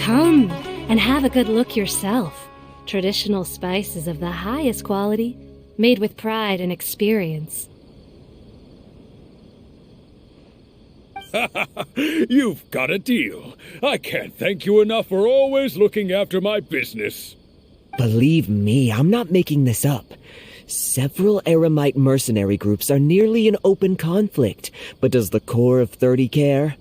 Come and have a good look yourself. Traditional spices of the highest quality, made with pride and experience. You've got a deal. I can't thank you enough for always looking after my business. Believe me, I'm not making this up. Several Eremite mercenary groups are nearly in open conflict, but does the core of 30 care?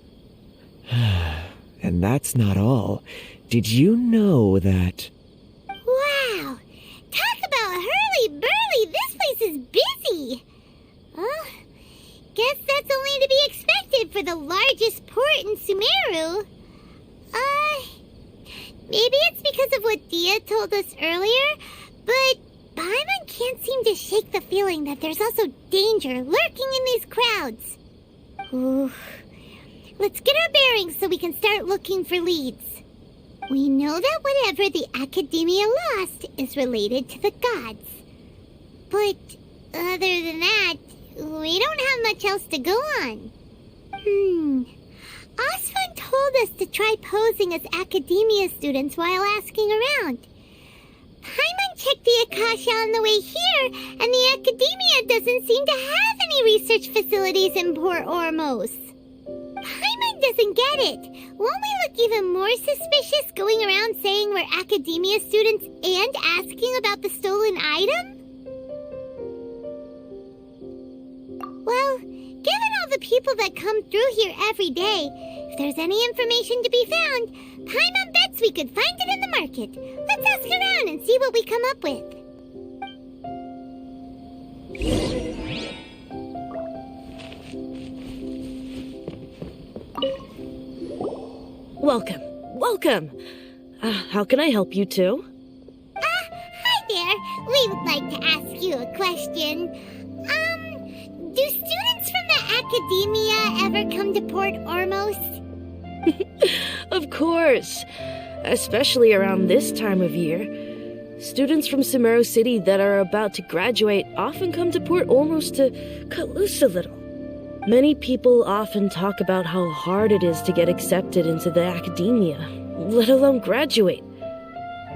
And that's not all. Did you know that... Wow! Talk about hurly-burly! This place is busy! Guess that's only to be expected for the largest port in Sumeru. Maybe it's because of what Dia told us earlier, but Paimon can't seem to shake the feeling that there's also danger lurking in these crowds. Ooh. Let's get our bearings so we can start looking for leads. We know that whatever the Academia lost is related to the gods. But other than that, we don't have much else to go on. Osfun told us to try posing as Academia students while asking around. Paimon checked the Akasha on the way here, and the Academia doesn't seem to have any research facilities in Port Ormos. Paimon doesn't get it. Won't we look even more suspicious going around saying we're Academia students and asking about the stolen item? Well, given all the people that come through here every day, if there's any information to be found, Paimon bets we could find it in the market. Let's ask around and see what we come up with. Welcome. How can I help you too? Hi there. We would like to ask you a question. Do students from the Academia ever come to Port Ormos? Of course. Especially around this time of year. Students from Sumeru City that are about to graduate often come to Port Ormos to cut loose a little. Many people often talk about how hard it is to get accepted into the Academia, let alone graduate.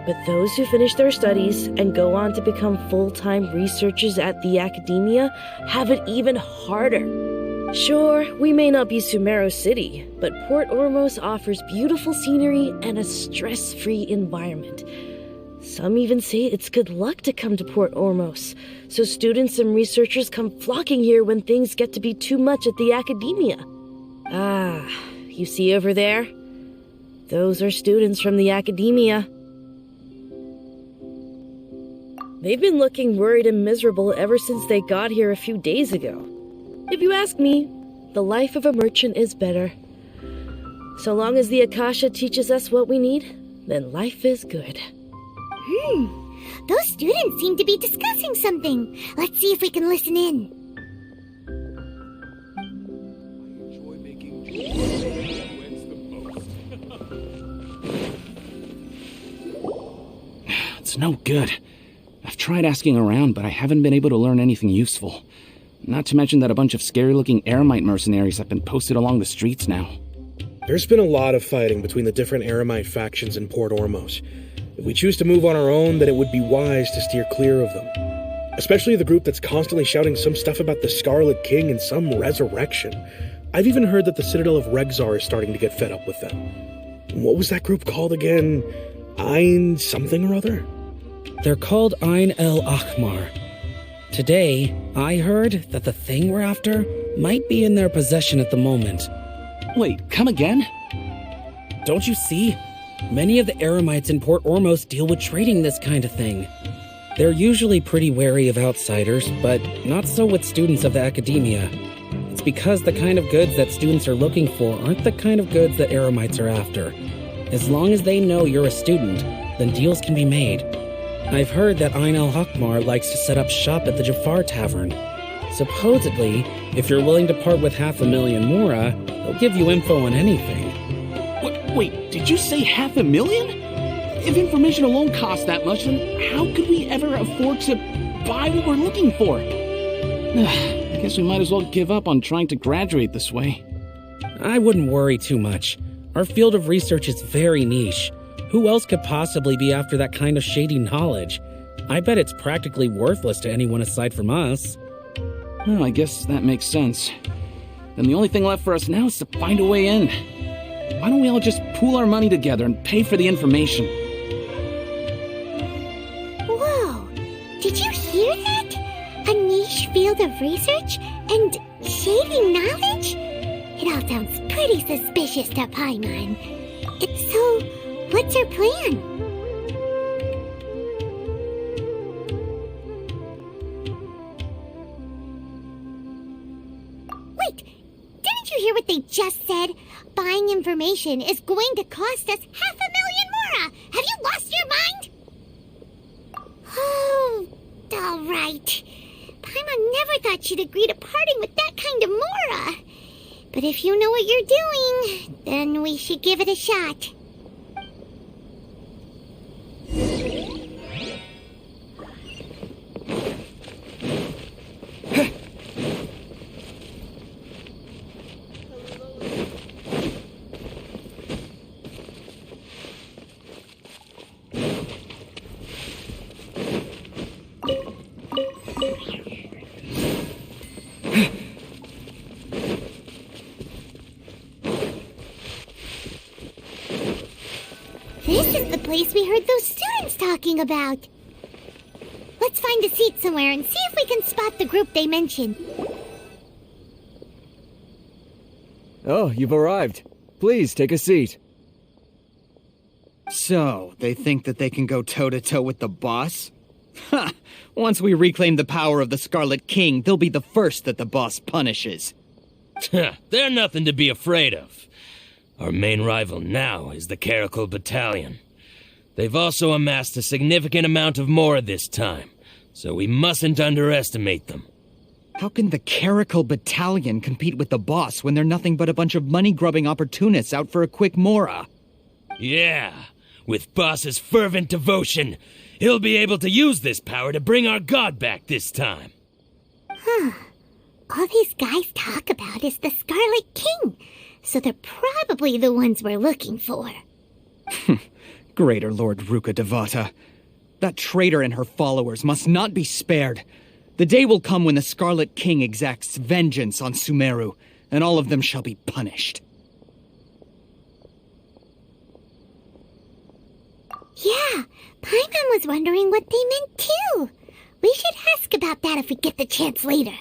But those who finish their studies and go on to become full-time researchers at the Academia have it even harder. Sure, we may not be Sumeru City, but Port Ormos offers beautiful scenery and a stress-free environment. Some even say it's good luck to come to Port Ormos, so students and researchers come flocking here when things get to be too much at the Academia. You see over there? Those are students from the Academia. They've been looking worried and miserable ever since they got here a few days ago. If you ask me, the life of a merchant is better. So long as the Akasha teaches us what we need, then life is good. Those students seem to be discussing something. Let's see if we can listen in. I enjoy making jewelry that wins the most. It's no good. I've tried asking around, but I haven't been able to learn anything useful. Not to mention that a bunch of scary-looking Eremite mercenaries have been posted along the streets now. There's been a lot of fighting between the different Eremite factions in Port Ormos. If we choose to move on our own, then it would be wise to steer clear of them. Especially the group that's constantly shouting some stuff about the Scarlet King and some resurrection. I've even heard that the Citadel of Regzar is starting to get fed up with them. What was that group called again? Ein something or other? They're called Ein El Akhmar. Today, I heard that the thing we're after might be in their possession at the moment. Wait, come again? Don't you see? Many of the Eremites in Port Ormos deal with trading this kind of thing. They're usually pretty wary of outsiders, but not so with students of the Academia. It's because the kind of goods that students are looking for aren't the kind of goods that Eremites are after. As long as they know you're a student, then deals can be made. I've heard that Ein El Hakmar likes to set up shop at the Jafar Tavern. Supposedly, if you're willing to part with 500,000 mora, they'll give you info on anything. Wait, did you say 500,000? If information alone costs that much, then how could we ever afford to buy what we're looking for? I guess we might as well give up on trying to graduate this way. I wouldn't worry too much. Our field of research is very niche. Who else could possibly be after that kind of shady knowledge? I bet it's practically worthless to anyone aside from us. Well, I guess that makes sense. Then the only thing left for us now is to find a way in. Why don't we all just pool our money together and pay for the information? Whoa! Did you hear that? A niche field of research and shady knowledge? It all sounds pretty suspicious to Paimon. So, what's her plan? Wait, didn't you hear what they just said? Buying information is going to cost us 500,000 mora! Have you lost your mind? Oh, all right. Paimon never thought she'd agree to parting with that kind of mora. But if you know what you're doing, then we should give it a shot. This is the place we heard those students talking about. Let's find a seat somewhere and see if we can spot the group they mentioned. Oh, you've arrived. Please, take a seat. So, they think that they can go toe-to-toe with the boss? Ha! Once we reclaim the power of the Scarlet King, they'll be the first that the boss punishes. They're nothing to be afraid of. Our main rival now is the Caracal Battalion. They've also amassed a significant amount of mora this time, so we mustn't underestimate them. How can the Caracal Battalion compete with the boss when they're nothing but a bunch of money-grubbing opportunists out for a quick mora? Yeah, with Boss's fervent devotion, he'll be able to use this power to bring our god back this time. Huh. All these guys talk about is the Scarlet King, so they're probably the ones we're looking for. Greater Lord Ruka Devata. That traitor and her followers must not be spared. The day will come when the Scarlet King exacts vengeance on Sumeru, and all of them shall be punished. Yeah, Paimon was wondering what they meant too. We should ask about that if we get the chance later.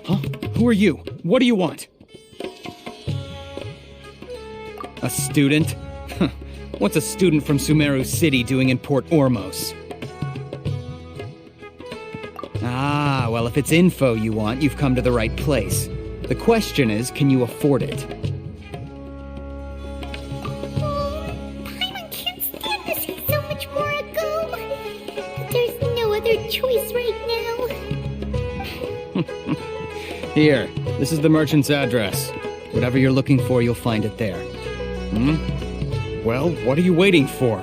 Huh? Who are you? What do you want? A student? What's a student from Sumeru City doing in Port Ormos? Ah, well, if it's info you want, you've come to the right place. The question is, can you afford it? Paimon can't stand to see so much more go. There's no other choice right now. Here, this is the merchant's address. Whatever you're looking for, you'll find it there. Well, what are you waiting for?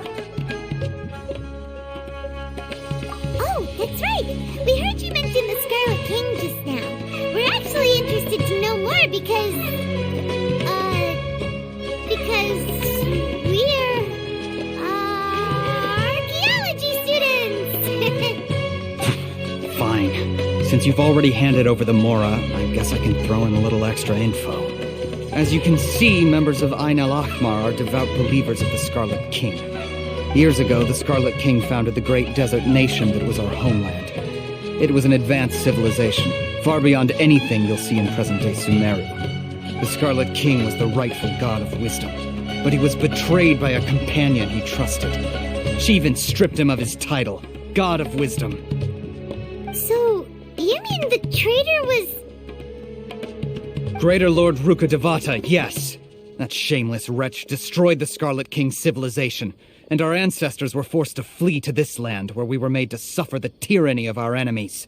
Oh, that's right. We heard you mention the Scarlet King just now. We're actually interested to know more because we're, archaeology students. Fine. Since you've already handed over the Mora, I guess I can throw in a little extra info. As you can see, members of Ain al-Ahmar are devout believers of the Scarlet King. Years ago, the Scarlet King founded the great desert nation that was our homeland. It was an advanced civilization, far beyond anything you'll see in present-day Sumeru. The Scarlet King was the rightful god of wisdom, but he was betrayed by a companion he trusted. She even stripped him of his title, God of Wisdom. So, you mean the traitor was... Greater Lord Ruka Devata, yes. That shameless wretch destroyed the Scarlet King's civilization, and our ancestors were forced to flee to this land where we were made to suffer the tyranny of our enemies.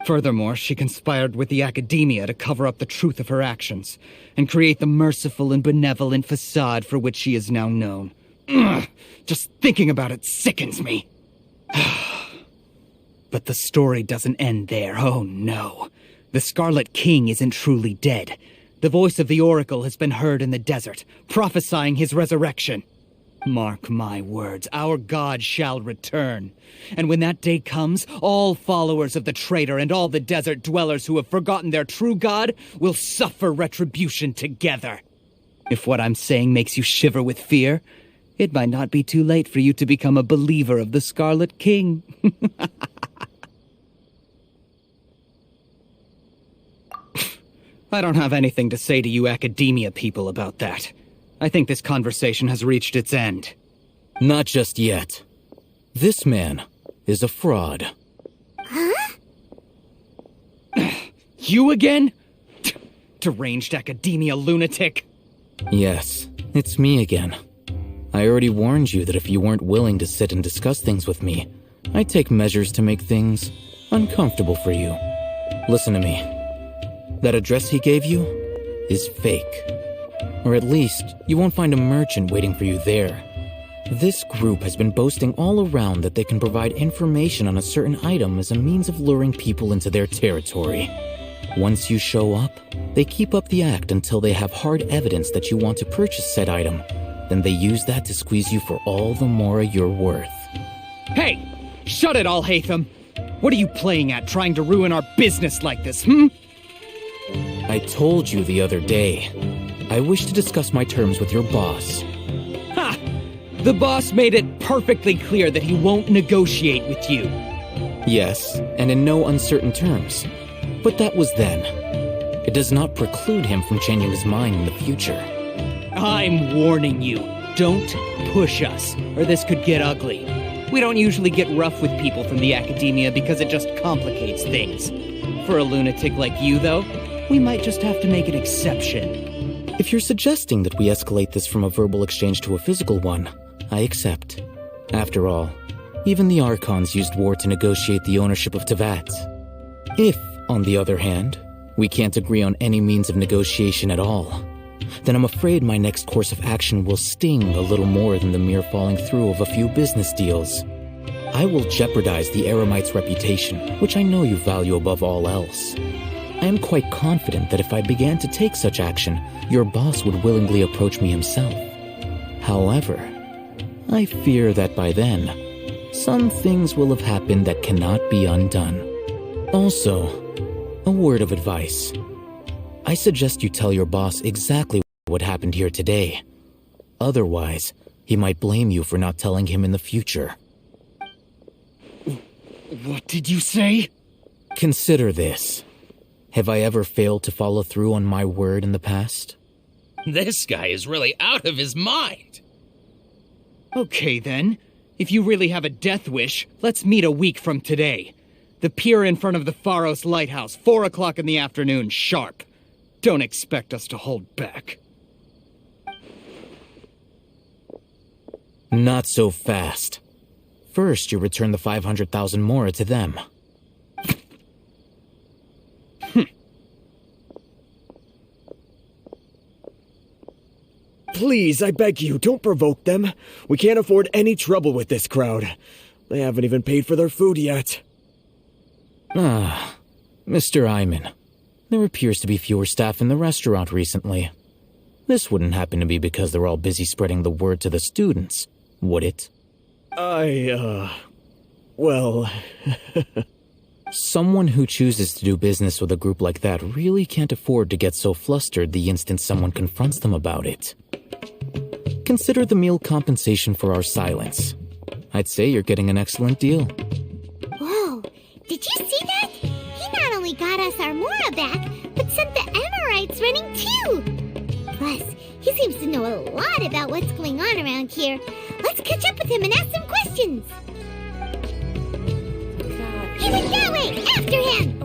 Furthermore, she conspired with the Academia to cover up the truth of her actions, and create the merciful and benevolent facade for which she is now known. Ugh, just thinking about it sickens me. But the story doesn't end there, oh no. The Scarlet King isn't truly dead. The voice of the Oracle has been heard in the desert, prophesying his resurrection. Mark my words, our god shall return. And when that day comes, all followers of the traitor and all the desert dwellers who have forgotten their true god will suffer retribution together. If what I'm saying makes you shiver with fear, it might not be too late for you to become a believer of the Scarlet King. I don't have anything to say to you academia people about that. I think this conversation has reached its end. Not just yet. This man is a fraud. Huh? You again? Deranged academia lunatic. Yes, it's me again. I already warned you that if you weren't willing to sit and discuss things with me, I'd take measures to make things uncomfortable for you. Listen to me. That address he gave you is fake. Or at least, you won't find a merchant waiting for you there. This group has been boasting all around that they can provide information on a certain item as a means of luring people into their territory. Once you show up, they keep up the act until they have hard evidence that you want to purchase said item. Then they use that to squeeze you for all the mora you're worth. Hey! Shut it all, Hatham! What are you playing at, trying to ruin our business like this, hmm? I told you the other day. I wish to discuss my terms with your boss. Ha! The boss made it perfectly clear that he won't negotiate with you. Yes, and in no uncertain terms. But that was then. It does not preclude him from changing his mind in the future. I'm warning you. Don't push us, or this could get ugly. We don't usually get rough with people from the academia because it just complicates things. For a lunatic like you, though, we might just have to make an exception. If you're suggesting that we escalate this from a verbal exchange to a physical one, I accept. After all, even the Archons used war to negotiate the ownership of Teyvat. If, on the other hand, we can't agree on any means of negotiation at all, then I'm afraid my next course of action will sting a little more than the mere falling through of a few business deals. I will jeopardize the Eremite's reputation, which I know you value above all else. I am quite confident that if I began to take such action, your boss would willingly approach me himself. However, I fear that by then, some things will have happened that cannot be undone. Also, a word of advice. I suggest you tell your boss exactly what happened here today. Otherwise, he might blame you for not telling him in the future. What did you say? Consider this. Have I ever failed to follow through on my word in the past? This guy is really out of his mind. Okay then. If you really have a death wish, let's meet a week from today. The pier in front of the Pharos Lighthouse, 4 o'clock in the afternoon, sharp. Don't expect us to hold back. Not so fast. First, you return the 500,000 mora to them. Please, I beg you, don't provoke them. We can't afford any trouble with this crowd. They haven't even paid for their food yet. Ah, Mr. Iman. There appears to be fewer staff in the restaurant recently. This wouldn't happen to be because they're all busy spreading the word to the students, would it? Well... Someone who chooses to do business with a group like that really can't afford to get so flustered the instant someone confronts them about it. Consider the meal compensation for our silence. I'd say you're getting an excellent deal. Whoa, did you see that? He not only got us our Mora back, but sent the Amorites running too. Plus, he seems to know a lot about what's going on around here. Let's catch up with him and ask some questions. He went that way! After him!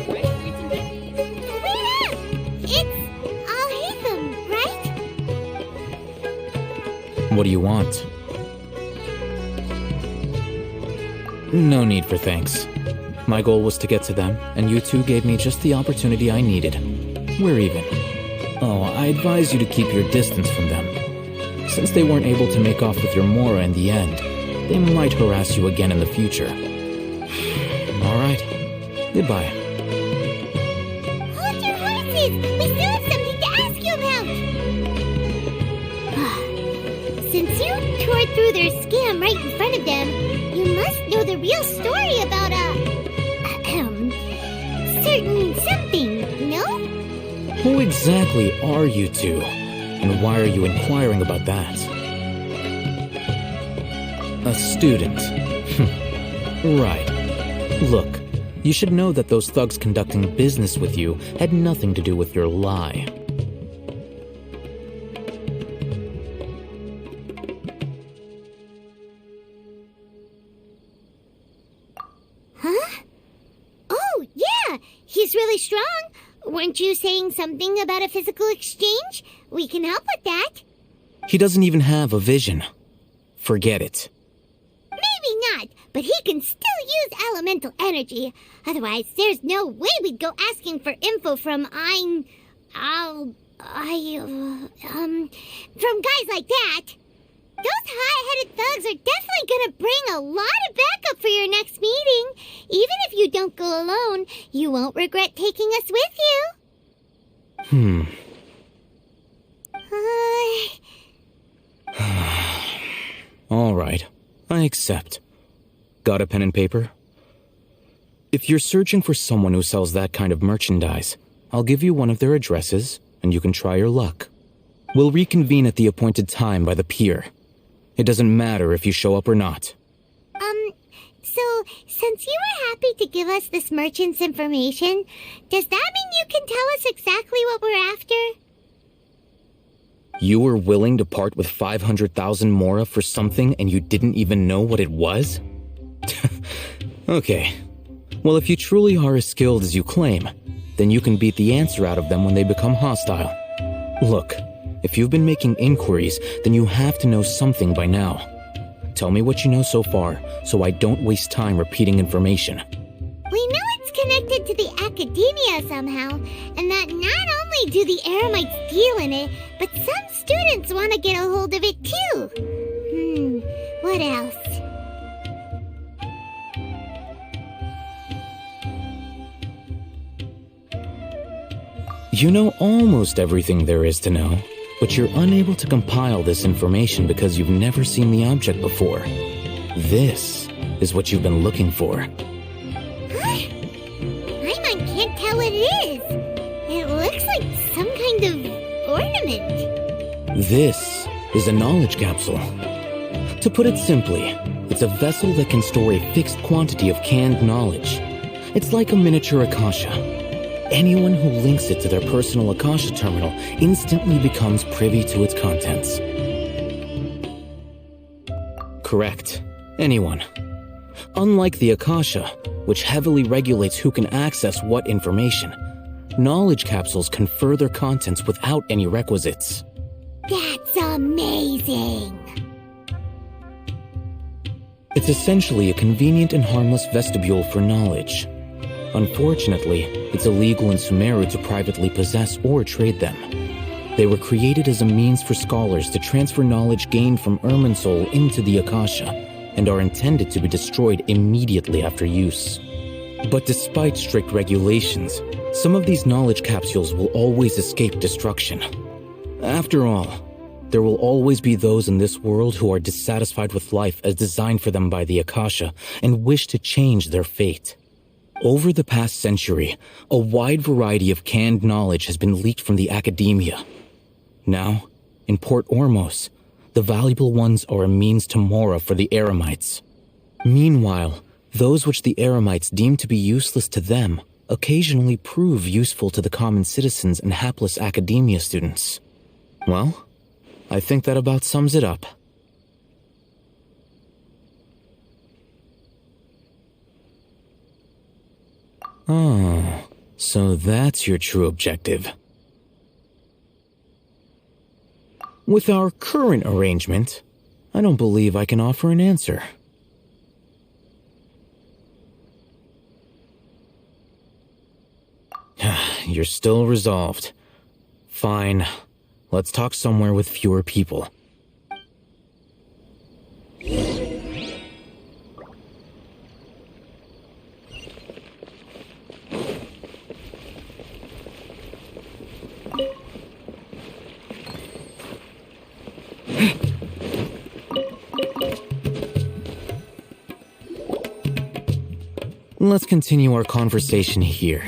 Wait up! It's Al-Hatham, right? What do you want? No need for thanks. My goal was to get to them, and you two gave me just the opportunity I needed. We're even. Oh, I advise you to keep your distance from them. Since they weren't able to make off with your Mora in the end, they might harass you again in the future. Alright, goodbye. Hold your horses! We still have something to ask you about! Since you tore through their scam right in front of them, you must know the real story about certain something, no? Who exactly are you two? And why are you inquiring about that? A student. Right. Look, you should know that those thugs conducting business with you had nothing to do with your lie. Huh? Oh, yeah! He's really strong! Weren't you saying something about a physical exchange? We can help with that. He doesn't even have a vision. Forget it. Maybe not, but he can still use elemental energy. Otherwise, there's no way we'd go asking for info from from guys like that. Those high-headed thugs are definitely gonna bring a lot of backup for your next meeting. Even if you don't go alone, you won't regret taking us with you. All right, I accept. Got a pen and paper? If you're searching for someone who sells that kind of merchandise, I'll give you one of their addresses, and you can try your luck. We'll reconvene at the appointed time by the pier. It doesn't matter if you show up or not. So, since you were happy to give us this merchant's information, does that mean you can tell us exactly what we're after? You were willing to part with 500,000 Mora for something and you didn't even know what it was? Okay. Well, if you truly are as skilled as you claim, then you can beat the answer out of them when they become hostile. Look, if you've been making inquiries, then you have to know something by now. Tell me what you know so far, so I don't waste time repeating information. We know it's connected to the academia somehow, and that not only do the Eremites deal in it, but some students want to get a hold of it too. What else? You know almost everything there is to know, but you're unable to compile this information because you've never seen the object before. This is what you've been looking for. Paimon can't tell what it is. It looks like some kind of ornament. This is a knowledge capsule. To put it simply, it's a vessel that can store a fixed quantity of canned knowledge. It's like a miniature Akasha. Anyone who links it to their personal Akasha terminal instantly becomes privy to its contents. Correct. Anyone. Unlike the Akasha, which heavily regulates who can access what information, knowledge capsules confer their contents without any requisites. That's amazing! It's essentially a convenient and harmless vestibule for knowledge. Unfortunately, it's illegal in Sumeru to privately possess or trade them. They were created as a means for scholars to transfer knowledge gained from Irminsul into the Akasha, and are intended to be destroyed immediately after use. But despite strict regulations, some of these knowledge capsules will always escape destruction. After all, there will always be those in this world who are dissatisfied with life as designed for them by the Akasha and wish to change their fate. Over the past century, a wide variety of canned knowledge has been leaked from the academia. Now, in Port Ormos, the valuable ones are a means to Mora for the Eremites. Meanwhile, those which the Eremites deem to be useless to them occasionally prove useful to the common citizens and hapless academia students. Well, I think that about sums it up. Oh, so that's your true objective. With our current arrangement, I don't believe I can offer an answer. You're still resolved. Fine. Let's talk somewhere with fewer people. Let's continue our conversation here.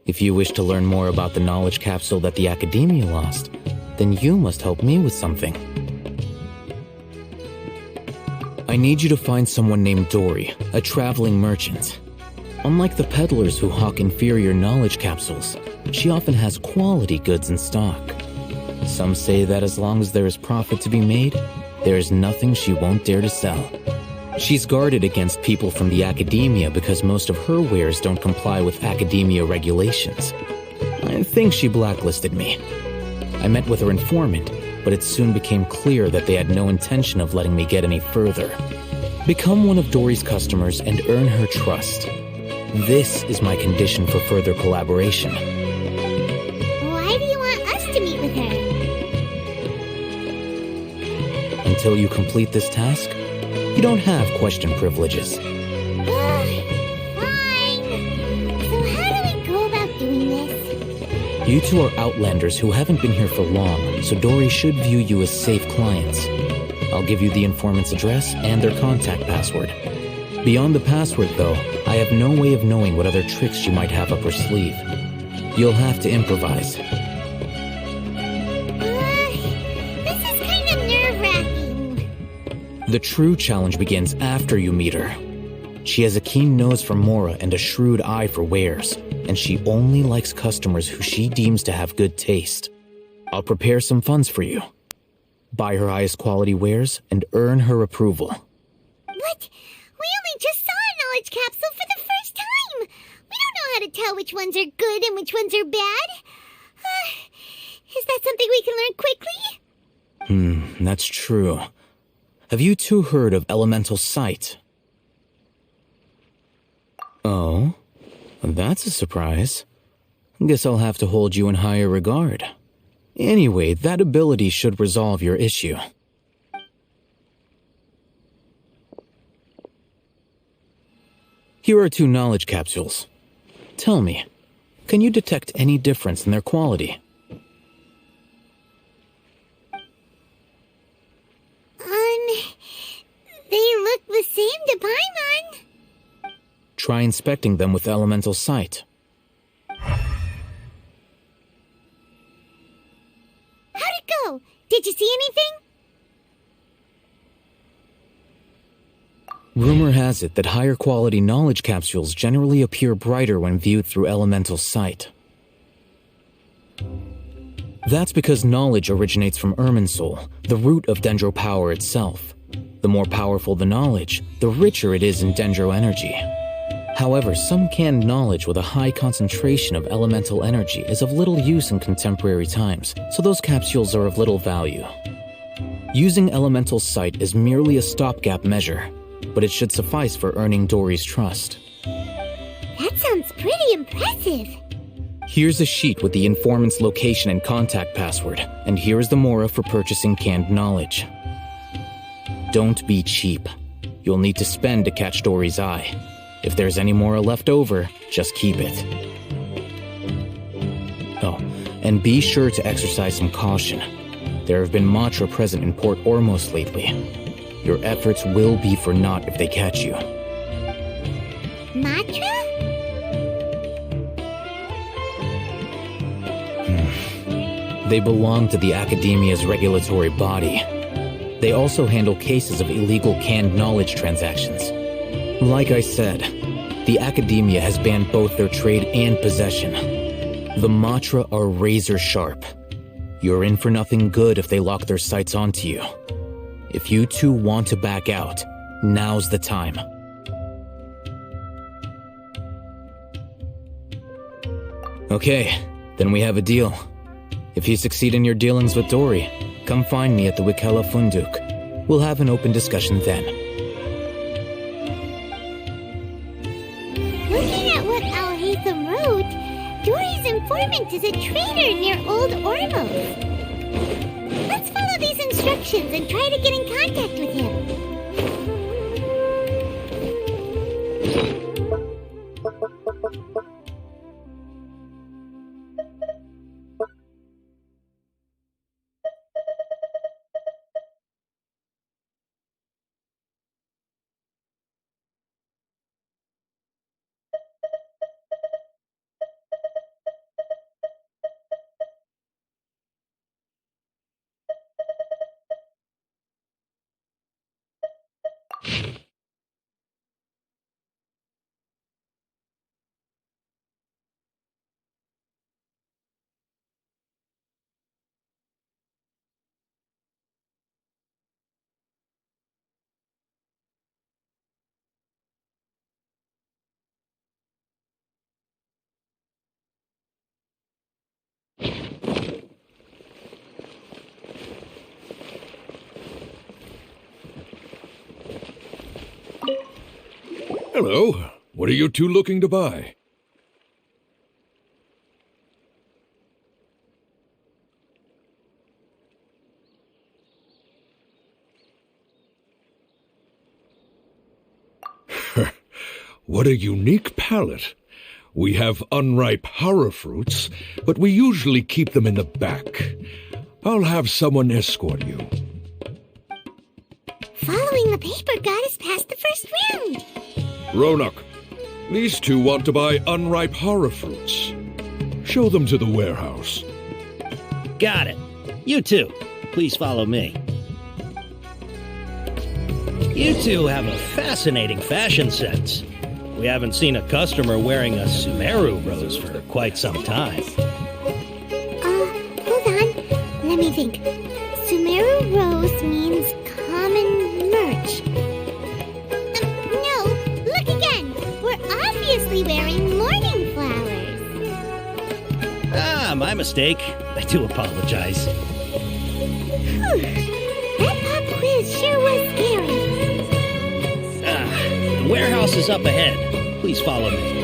If you wish to learn more about the knowledge capsule that the Academia lost, then you must help me with something. I need you to find someone named Dory, a traveling merchant. Unlike the peddlers who hawk inferior knowledge capsules, she often has quality goods in stock. Some say that as long as there is profit to be made, there is nothing she won't dare to sell. She's guarded against people from the Academia because most of her wares don't comply with Academia regulations. I think she blacklisted me. I met with her informant, but it soon became clear that they had no intention of letting me get any further. Become one of Dory's customers and earn her trust. This is my condition for further collaboration. Why do you want us to meet with her? Until you complete this task, you don't have question privileges. Fine. So how do we go about doing this? You two are outlanders who haven't been here for long, so Dory should view you as safe clients. I'll give you the informant's address and their contact password. Beyond the password, though, I have no way of knowing what other tricks she might have up her sleeve. You'll have to improvise. This is kind of nerve-wracking. The true challenge begins after you meet her. She has a keen nose for Mora and a shrewd eye for wares, and she only likes customers who she deems to have good taste. I'll prepare some funds for you. Buy her highest quality wares and earn her approval. What? We only just saw a knowledge capsule for the first time. We don't know how to tell which ones are good and which ones are bad. Is that something we can learn quickly? That's true. Have you two heard of elemental sight? Oh, that's a surprise. Guess I'll have to hold you in higher regard. Anyway, that ability should resolve your issue. Here are 2 knowledge capsules. Tell me, can you detect any difference in their quality? They look the same to Paimon. Try inspecting them with elemental sight. How'd it go? Did you see anything? Rumor has it that higher quality knowledge capsules generally appear brighter when viewed through elemental sight. That's because knowledge originates from Irminsul, the root of Dendro power itself. The more powerful the knowledge, the richer it is in Dendro energy. However, some canned knowledge with a high concentration of elemental energy is of little use in contemporary times, so those capsules are of little value. Using elemental sight is merely a stopgap measure, but it should suffice for earning Dory's trust. That sounds pretty impressive. Here's a sheet with the informant's location and contact password, and here's the Mora for purchasing canned knowledge. Don't be cheap. You'll need to spend to catch Dory's eye. If there's any Mora left over, just keep it. Oh, and be sure to exercise some caution. There have been Matra present in Port Ormos lately. Your efforts will be for naught if they catch you. Matra? They belong to the Academia's regulatory body. They also handle cases of illegal canned knowledge transactions. Like I said, the Academia has banned both their trade and possession. The Matra are razor sharp. You're in for nothing good if they lock their sights onto you. If you two want to back out, now's the time. Okay, then we have a deal. If you succeed in your dealings with Dory, come find me at the Wikela Funduk. We'll have an open discussion then. Looking at what Al-Haytham wrote, Dory's informant is a trader near Old Ormos. Let's follow these instructions and try to get in contact with him. Hello. What are you two looking to buy? What a unique palate. We have unripe horror fruits, but we usually keep them in the back. I'll have someone escort you. Following the paper got us past the first round. Ronak, these two want to buy unripe horror fruits. Show them to the warehouse. Got it. You two, please follow me. You two have a fascinating fashion sense. We haven't seen a customer wearing a Sumeru rose for quite some time. Hold on. Let me think. Sumeru rose means common merch. No, look again. We're obviously wearing morning flowers. Ah, my mistake. I do apologize. Whew. That pop quiz sure was scary. The warehouse is up ahead. Please follow me.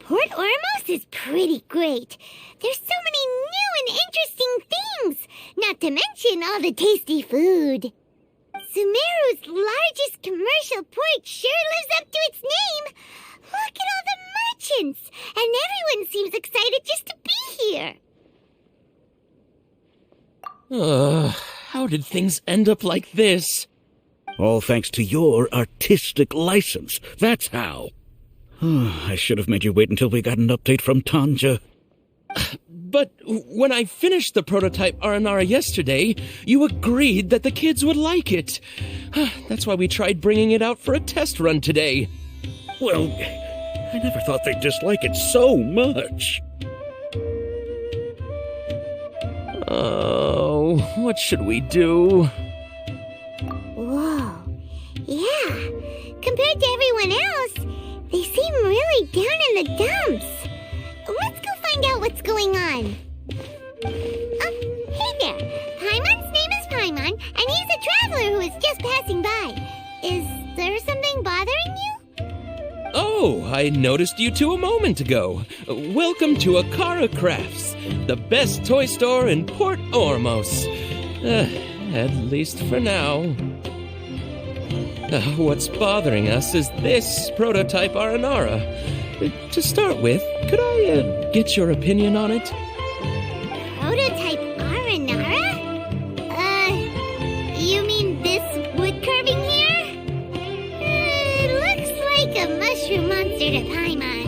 Port Ormos is pretty great. There's so many new and interesting things, not to mention all the tasty food. Sumeru's largest commercial port sure lives up to its name. Look at all the merchants, and everyone seems excited just to be here. How did things end up like this? All thanks to your artistic license. That's how. I should have made you wait until we got an update from Tanja. But when I finished the prototype Aranara yesterday, you agreed that the kids would like it. That's why we tried bringing it out for a test run today. Well, I never thought they'd dislike it so much. Oh, what should we do? Whoa. Yeah. Compared to everyone else, they seem really down in the dumps. Let's go find out what's going on. Oh, hey there. Paimon's name is Paimon, and he's a traveler who is just passing by. Is there something bothering you? Oh, I noticed you two a moment ago. Welcome to Akara Crafts, the best toy store in Port Ormos. At least for now. What's bothering us is this prototype Aranara. To start with, could I get your opinion on it? Prototype Aranara? You mean this wood carving here? It looks like a mushroom monster to Paimon.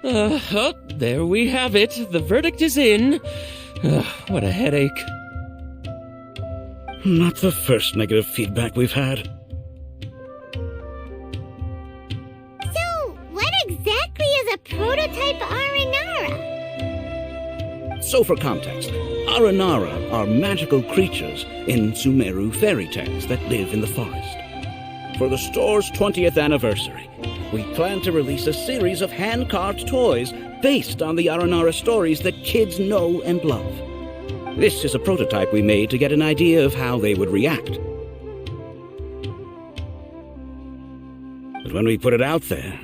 Oh, there we have it. The verdict is in. What a headache. Not the first negative feedback we've had. So, what exactly is a prototype Aranara? So for context, Aranara are magical creatures in Sumeru fairy tales that live in the forest. For the store's 20th anniversary, we plan to release a series of hand-carved toys based on the Aranara stories that kids know and love. This is a prototype we made to get an idea of how they would react. But when we put it out there,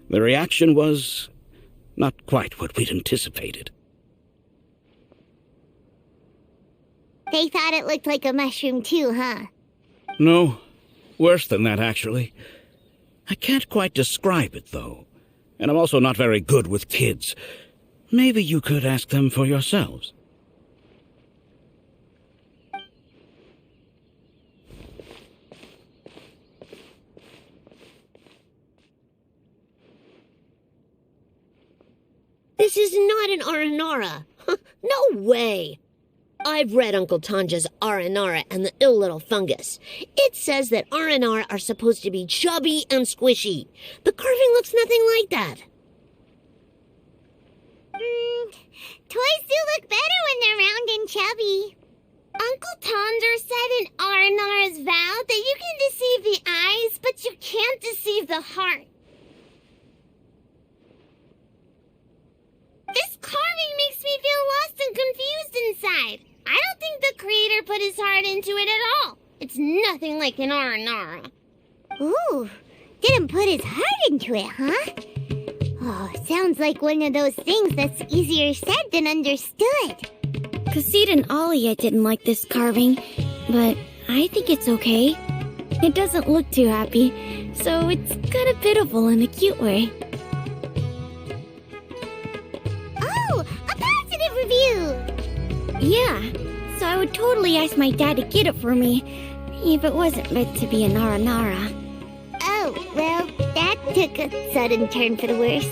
the reaction was not quite what we'd anticipated. They thought it looked like a mushroom too, huh? No, worse than that, actually. I can't quite describe it, though. And I'm also not very good with kids. Maybe you could ask them for yourselves. This is not an Aranara. No way. I've read Uncle Tanja's Aranara and the Ill Little Fungus. It says that Aranara are supposed to be chubby and squishy. The carving looks nothing like that. Toys do look better when they're round and chubby. Uncle Tanja said in Aranara's vow that you can deceive the eyes, but you can't deceive the heart. This carving makes me feel lost and confused inside. I don't think the creator put his heart into it at all. It's nothing like an Aranara. Ooh, didn't put his heart into it, huh? Oh, sounds like one of those things that's easier said than understood. Kassid and Alia didn't like this carving, but I think it's okay. It doesn't look too happy, so it's kind of pitiful in a cute way. Oh, a positive review! Yeah, so I would totally ask my dad to get it for me, if it wasn't meant to be an Aranara. Oh, well, that took a sudden turn for the worse.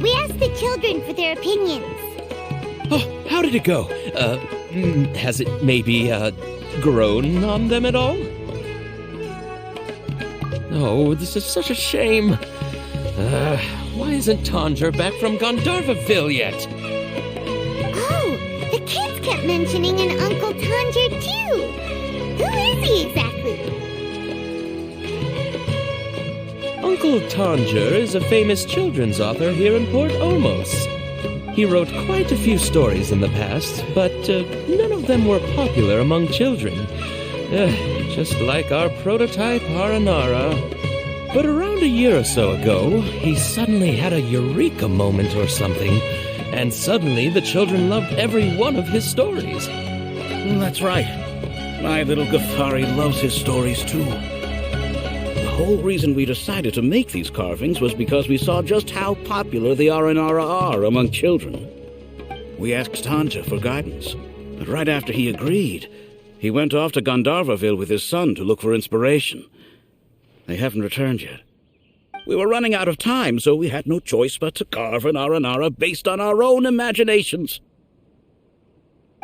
We asked the children for their opinions. Oh, how did it go? Has it maybe, grown on them at all? Oh, this is such a shame. Why isn't Tanger back from Gandharvaville yet? Oh, the kids kept mentioning an Uncle Tanger, too. Who is he exactly? Uncle Tanger is a famous children's author here in Port Ormos. He wrote quite a few stories in the past, but none of them were popular among children. Just like our prototype Aranara. But around a year or so ago, he suddenly had a eureka moment or something, and suddenly the children loved every one of his stories. That's right. My little Ghaffari loves his stories, too. The whole reason we decided to make these carvings was because we saw just how popular the Aranara are among children. We asked Tanja for guidance, but right after he agreed, he went off to Gandharvaville with his son to look for inspiration. They haven't returned yet. We were running out of time, so we had no choice but to carve an Aranara based on our own imaginations.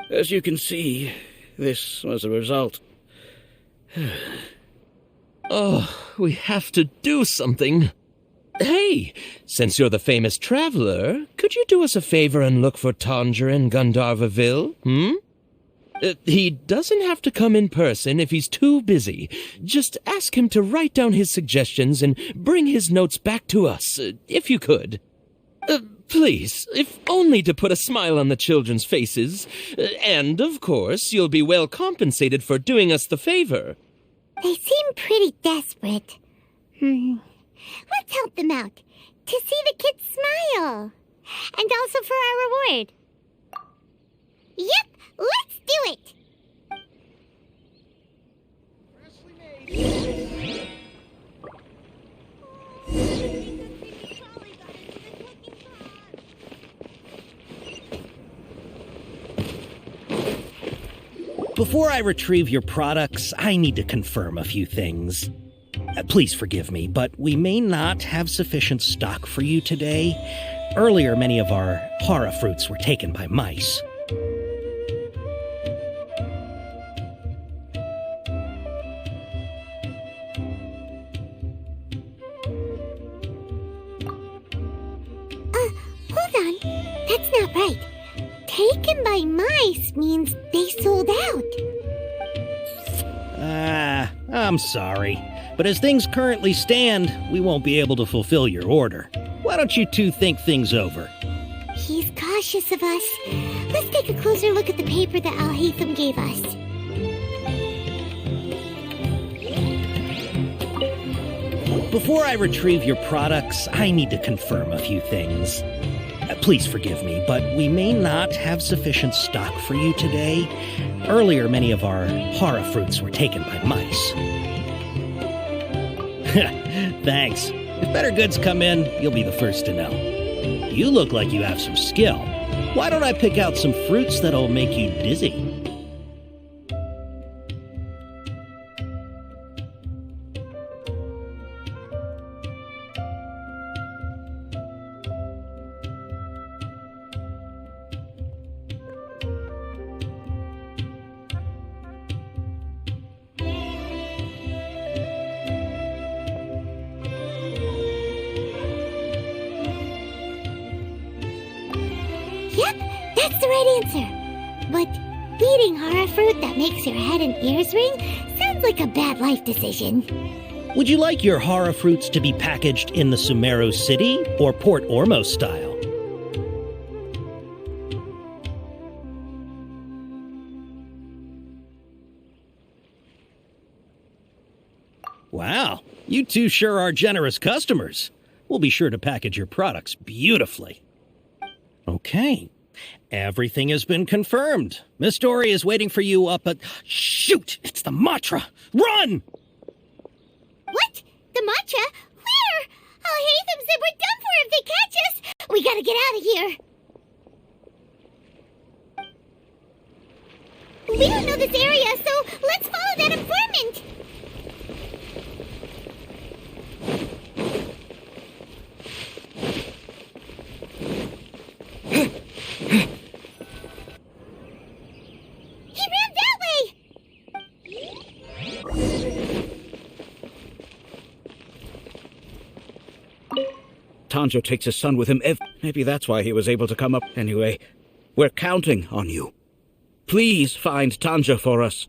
As you can see, this was the result. Oh, we have to do something. Hey, since you're the famous traveler, could you do us a favor and look for Tanger in Gandharvaville, He doesn't have to come in person if he's too busy. Just ask him to write down his suggestions and bring his notes back to us, if you could. Please, if only to put a smile on the children's faces. And, of course, you'll be well compensated for doing us the favor. They seem pretty desperate. Let's help them out. To see the kids smile. And also for our reward. Yep, let's do it! Before I retrieve your products, I need to confirm a few things. Please forgive me, but we may not have sufficient stock for you today. Earlier, many of our hara fruits were taken by mice. Hold on. That's not right. Taken by mice means they sold out. I'm sorry. but as things currently stand, we won't be able to fulfill your order. Why don't you two think things over? He's cautious of us. Let's take a closer look at the paper that Al-Haytham gave us. Before I retrieve your products, I need to confirm a few things. Please forgive me, but we may not have sufficient stock for you today. Earlier, many of our hara fruits were taken by mice. Thanks. If better goods come in, you'll be the first to know. You look like you have some skill. Why don't I pick out some fruits that'll make you dizzy? Yep, that's the right answer. But eating hara fruit that makes your head and ears ring sounds like a bad life decision. Would you like your hara fruits to be packaged in the Sumeru City or Port Ormos style? Wow, you two sure are generous customers. We'll be sure to package your products beautifully. Okay, everything has been confirmed. Miss Dory is waiting for you up at... Shoot! It's the Matra! Run! What? The matcha? Where? Al-Haytham said we're done for if they catch us. We gotta get out of here. We don't know this area, so let's follow that informant. He ran that way! Tanjo takes his son with him. Maybe that's why he was able to come up. Anyway, we're counting on you. Please find Tanjo for us.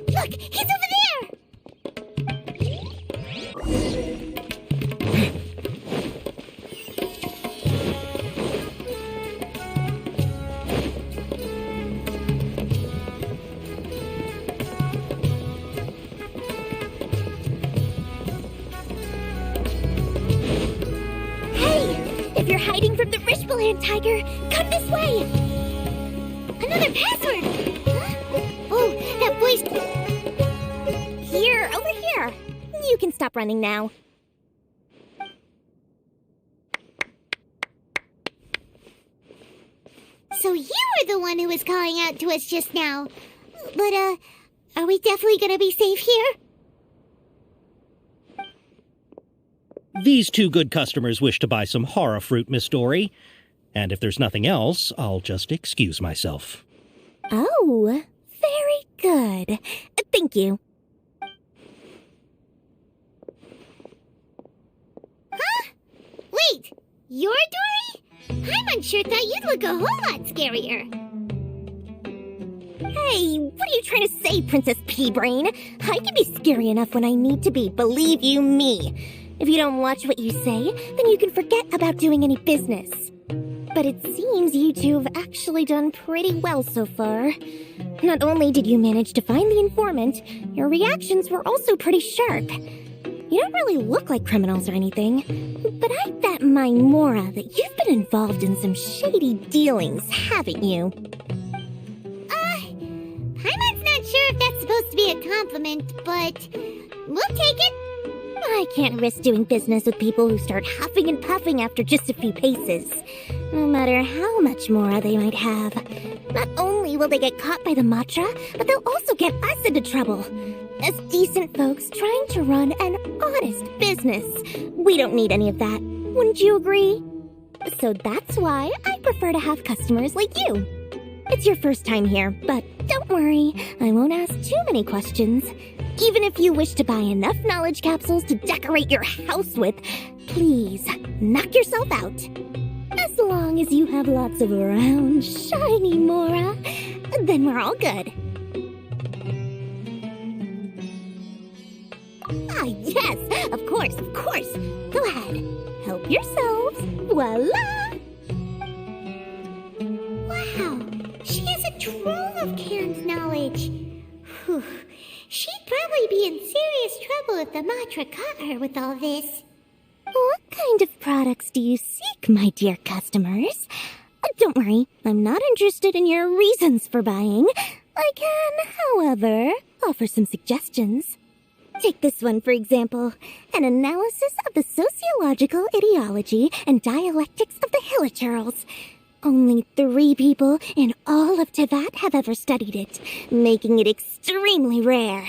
Look, he's over there! If you're hiding from the Rishbaland tiger, come this way! Another password! Huh? Oh, that voice... Here, over here. You can stop running now. So you were the one who was calling out to us just now. But, are we definitely gonna be safe here? These two good customers wish to buy some hara fruit, Miss Dory. And if there's nothing else, I'll just excuse myself. Oh, very good. Thank you. Huh? Wait, you're Dory? Paimon sure thought you'd look a whole lot scarier. Hey, what are you trying to say, Princess Pea-Brain? I can be scary enough when I need to be, believe you me. If you don't watch what you say, then you can forget about doing any business. But it seems you two have actually done pretty well so far. Not only did you manage to find the informant, your reactions were also pretty sharp. You don't really look like criminals or anything, but I bet my Mora that you've been involved in some shady dealings, haven't you? Paimon's not sure if that's supposed to be a compliment, but we'll take it. I can't risk doing business with people who start huffing and puffing after just a few paces. No matter how much Mora they might have. Not only will they get caught by the Matra, but they'll also get us into trouble. As decent folks trying to run an honest business. We don't need any of that. Wouldn't you agree? So that's why I prefer to have customers like you. It's your first time here, but don't worry, I won't ask too many questions. Even if you wish to buy enough knowledge capsules to decorate your house with, please knock yourself out. As long as you have lots of round, shiny Mora, then we're all good. Ah, yes, of course, of course. Go ahead, help yourselves. Voila! Wow, she has a trove of canned knowledge. Whew. She'd probably be in serious trouble if the Matra caught her with all this. What kind of products do you seek, my dear customers? Don't worry, I'm not interested in your reasons for buying. I can, however, offer some suggestions. Take this one, for example. An analysis of the sociological ideology and dialectics of the Hilichurls. Only 3 people in all of Teyvat have ever studied it, making it extremely rare.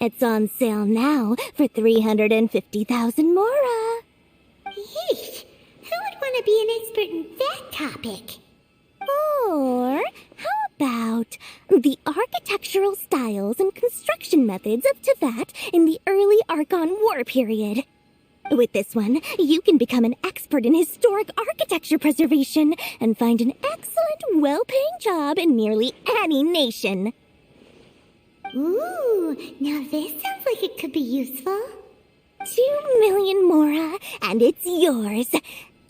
It's on sale now for 350,000 Mora. Yeesh, who would want to be an expert in that topic? Or how about the architectural styles and construction methods of Teyvat in the early Archon War period? With this one, you can become an expert in historic architecture preservation and find an excellent, well-paying job in nearly any nation. Ooh, now this sounds like it could be useful. 2 million Mora, and it's yours.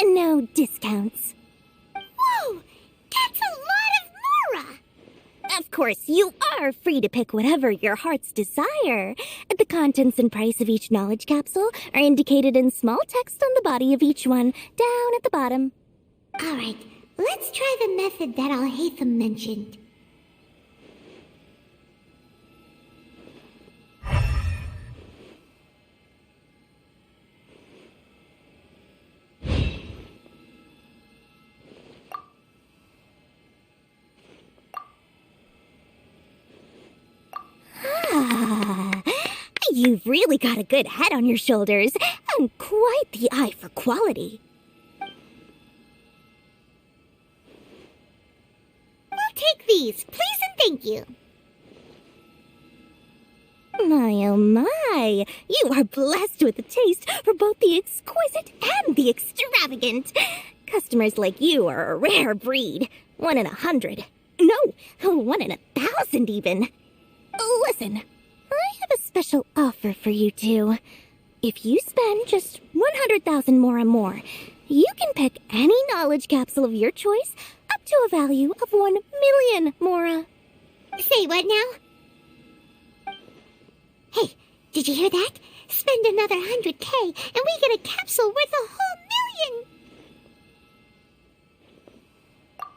No discounts. Whoa, that's a lot of Mora! Of course, you are free to pick whatever your heart's desire. The contents and price of each knowledge capsule are indicated in small text on the body of each one, down at the bottom. Alright, let's try the method that Al-Haytham mentioned. You've really got a good head on your shoulders, and quite the eye for quality. We'll take these, please and thank you. My oh my, you are blessed with a taste for both the exquisite and the extravagant. Customers like you are a rare breed, 1 in 100. No, 1 in 1,000 even. Listen, I have a special offer for you two. If you spend just 100,000 Mora more, you can pick any knowledge capsule of your choice up to a value of 1 million Mora. Say what now? Hey, did you hear that? Spend another 100K and we get a capsule worth a whole million!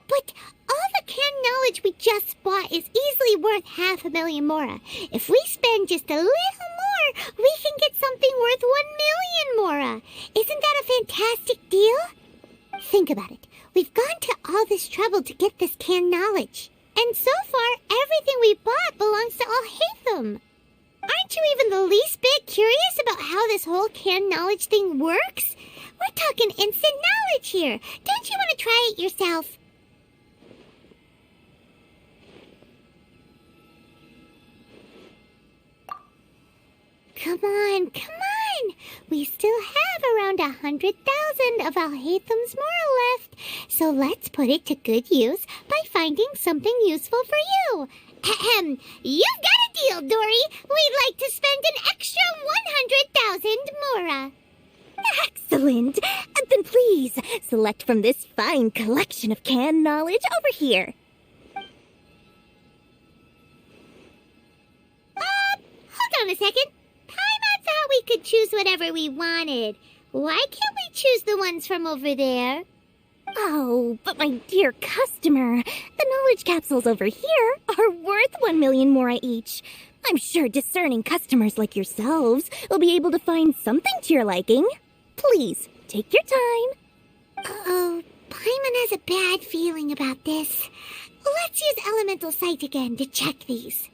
But all the canned knowledge we just bought is easily worth 500,000 Mora. If we spend just a little more, we can get something worth 1 million Mora. Isn't that a fantastic deal? Think about it. We've gone to all this trouble to get this canned knowledge. And so far, everything we bought belongs to Al-Haytham. Aren't you even the least bit curious about how this whole canned knowledge thing works? We're talking instant knowledge here. Don't you want to try it yourself? Come on, come on! We still have around 100,000 of Al-Haytham's Mora left, so let's put it to good use by finding something useful for you. Ahem, you've got a deal, Dory! We'd like to spend an extra 100,000 Mora. Excellent! Then please, select from this fine collection of canned knowledge over here. Hold on a second. Paimon thought we could choose whatever we wanted. Why can't we choose the ones from over there? Oh, but my dear customer, the knowledge capsules over here are worth 1 million Mora each. I'm sure discerning customers like yourselves will be able to find something to your liking. Please, take your time. Uh-oh, Paimon has a bad feeling about this. Let's use Elemental Sight again to check these.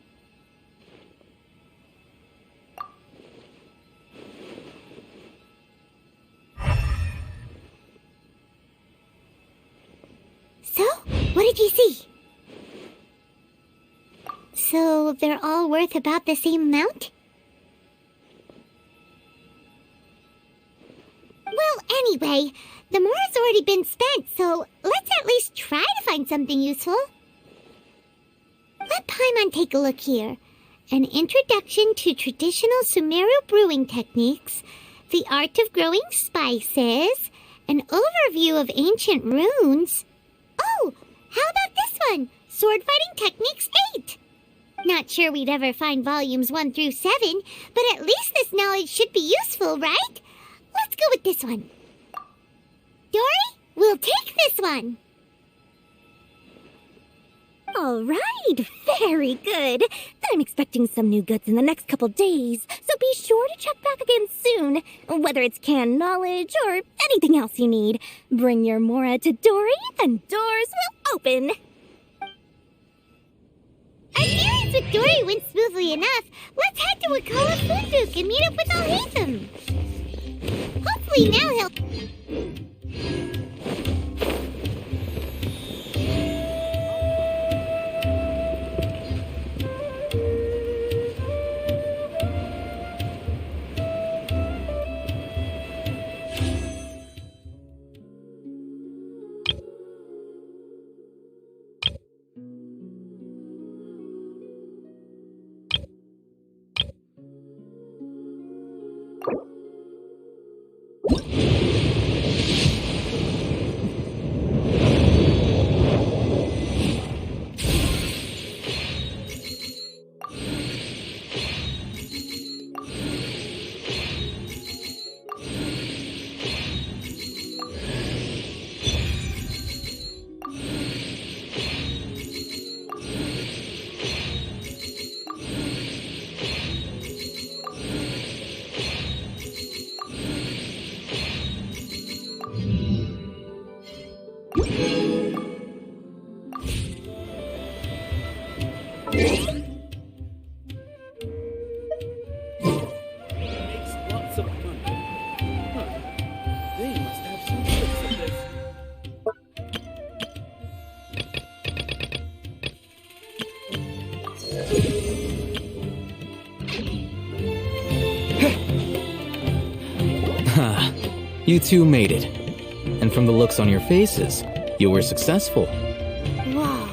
So, what did you see? So, they're all worth about the same amount? anyway, the mora's already been spent, so let's at least try to find something useful. Let Paimon take a look here. An introduction to traditional Sumeru brewing techniques, the art of growing spices, an overview of ancient runes. Oh, how about this one? Sword Fighting Techniques 8. Not sure we'd ever find volumes 1 through 7, but at least this knowledge should be useful, right? Let's go with this one. Dory, we'll take this one. All right, very good. I'm expecting some new goods in the next couple days, so be sure to check back again soon. Whether it's canned knowledge or anything else you need, bring your Mora to Dory and doors will open. Our dealings with Dory went smoothly enough. Let's head to Wakala Funduk and meet up with Alhaitham. Hopefully now he'll... You two made it. And from the looks on your faces, you were successful. Whoa,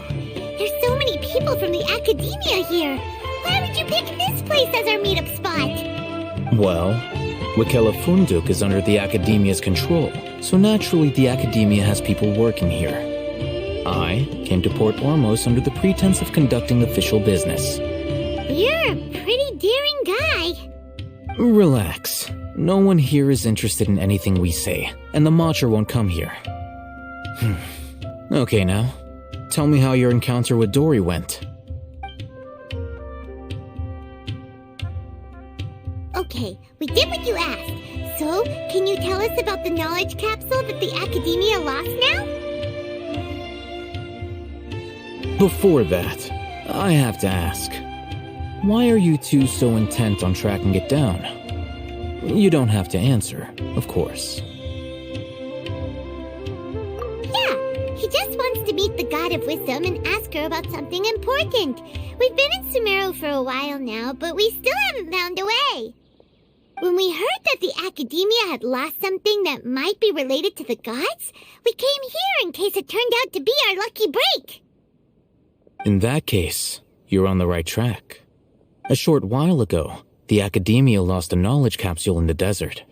there's so many people from the academia here. Why would you pick this place as our meetup spot? Well, Wakela Funduk is under the academia's control, so naturally the academia has people working here. I came to Port Ormos under the pretense of conducting official business. You're a pretty daring guy. Relax. No one here is interested in anything we say, and the Matcher won't come here. Okay now, tell me how your encounter with Dory went. Okay, we did what you asked. So, can you tell us about the knowledge capsule that the academia lost now? Before that, I have to ask, why are you two so intent on tracking it down? You don't have to answer, of course. Yeah, he just wants to meet the God of Wisdom and ask her about something important. We've been in Sumeru for a while now, but we still haven't found a way. When we heard that the academia had lost something that might be related to the gods, we came here in case it turned out to be our lucky break. In that case, you're on the right track. A short while ago, the academia lost a knowledge capsule in the desert.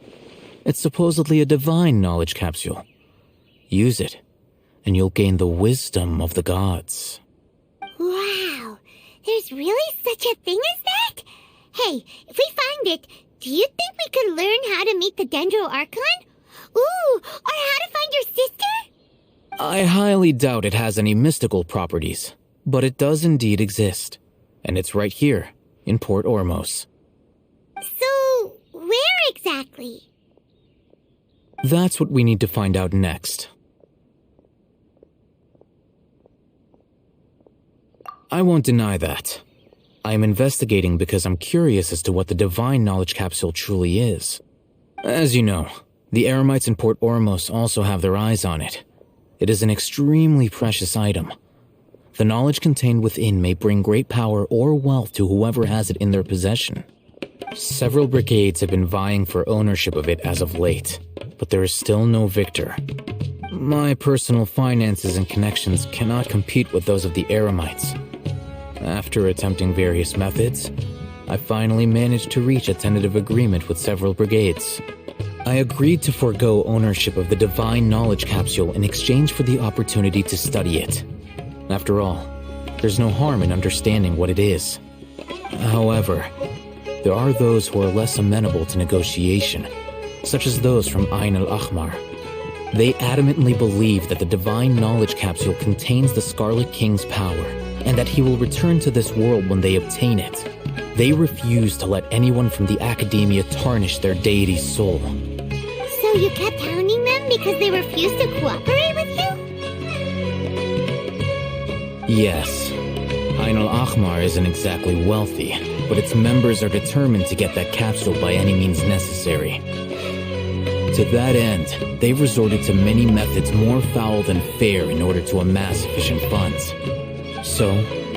It's supposedly a divine knowledge capsule. Use it, and you'll gain the wisdom of the gods. Wow, there's really such a thing as that? Hey, if we find it, do you think we could learn how to meet the Dendro Archon? Ooh, or how to find your sister? I highly doubt it has any mystical properties, but it does indeed exist. And it's right here, in Port Ormos. So, where exactly? That's what we need to find out next. I won't deny that. I am investigating because I'm curious as to what the divine knowledge capsule truly is. As you know, the Eremites in Port Ormos also have their eyes on it. It is an extremely precious item. The knowledge contained within may bring great power or wealth to whoever has it in their possession. Several brigades have been vying for ownership of it as of late, but there is still no victor. My personal finances and connections cannot compete with those of the Eremites. After attempting various methods, I finally managed to reach a tentative agreement with several brigades. I agreed to forego ownership of the Divine Knowledge Capsule in exchange for the opportunity to study it. After all, there's no harm in understanding what it is. However, there are those who are less amenable to negotiation, such as those from Ain al-Ahmar. They adamantly believe that the Divine Knowledge Capsule contains the Scarlet King's power, and that he will return to this world when they obtain it. They refuse to let anyone from the Academia tarnish their deity's soul. So you kept hounding them because they refused to cooperate with you? Yes. Ain al-Ahmar isn't exactly wealthy, but its members are determined to get that capsule by any means necessary. To that end, they've resorted to many methods more foul than fair in order to amass sufficient funds. So,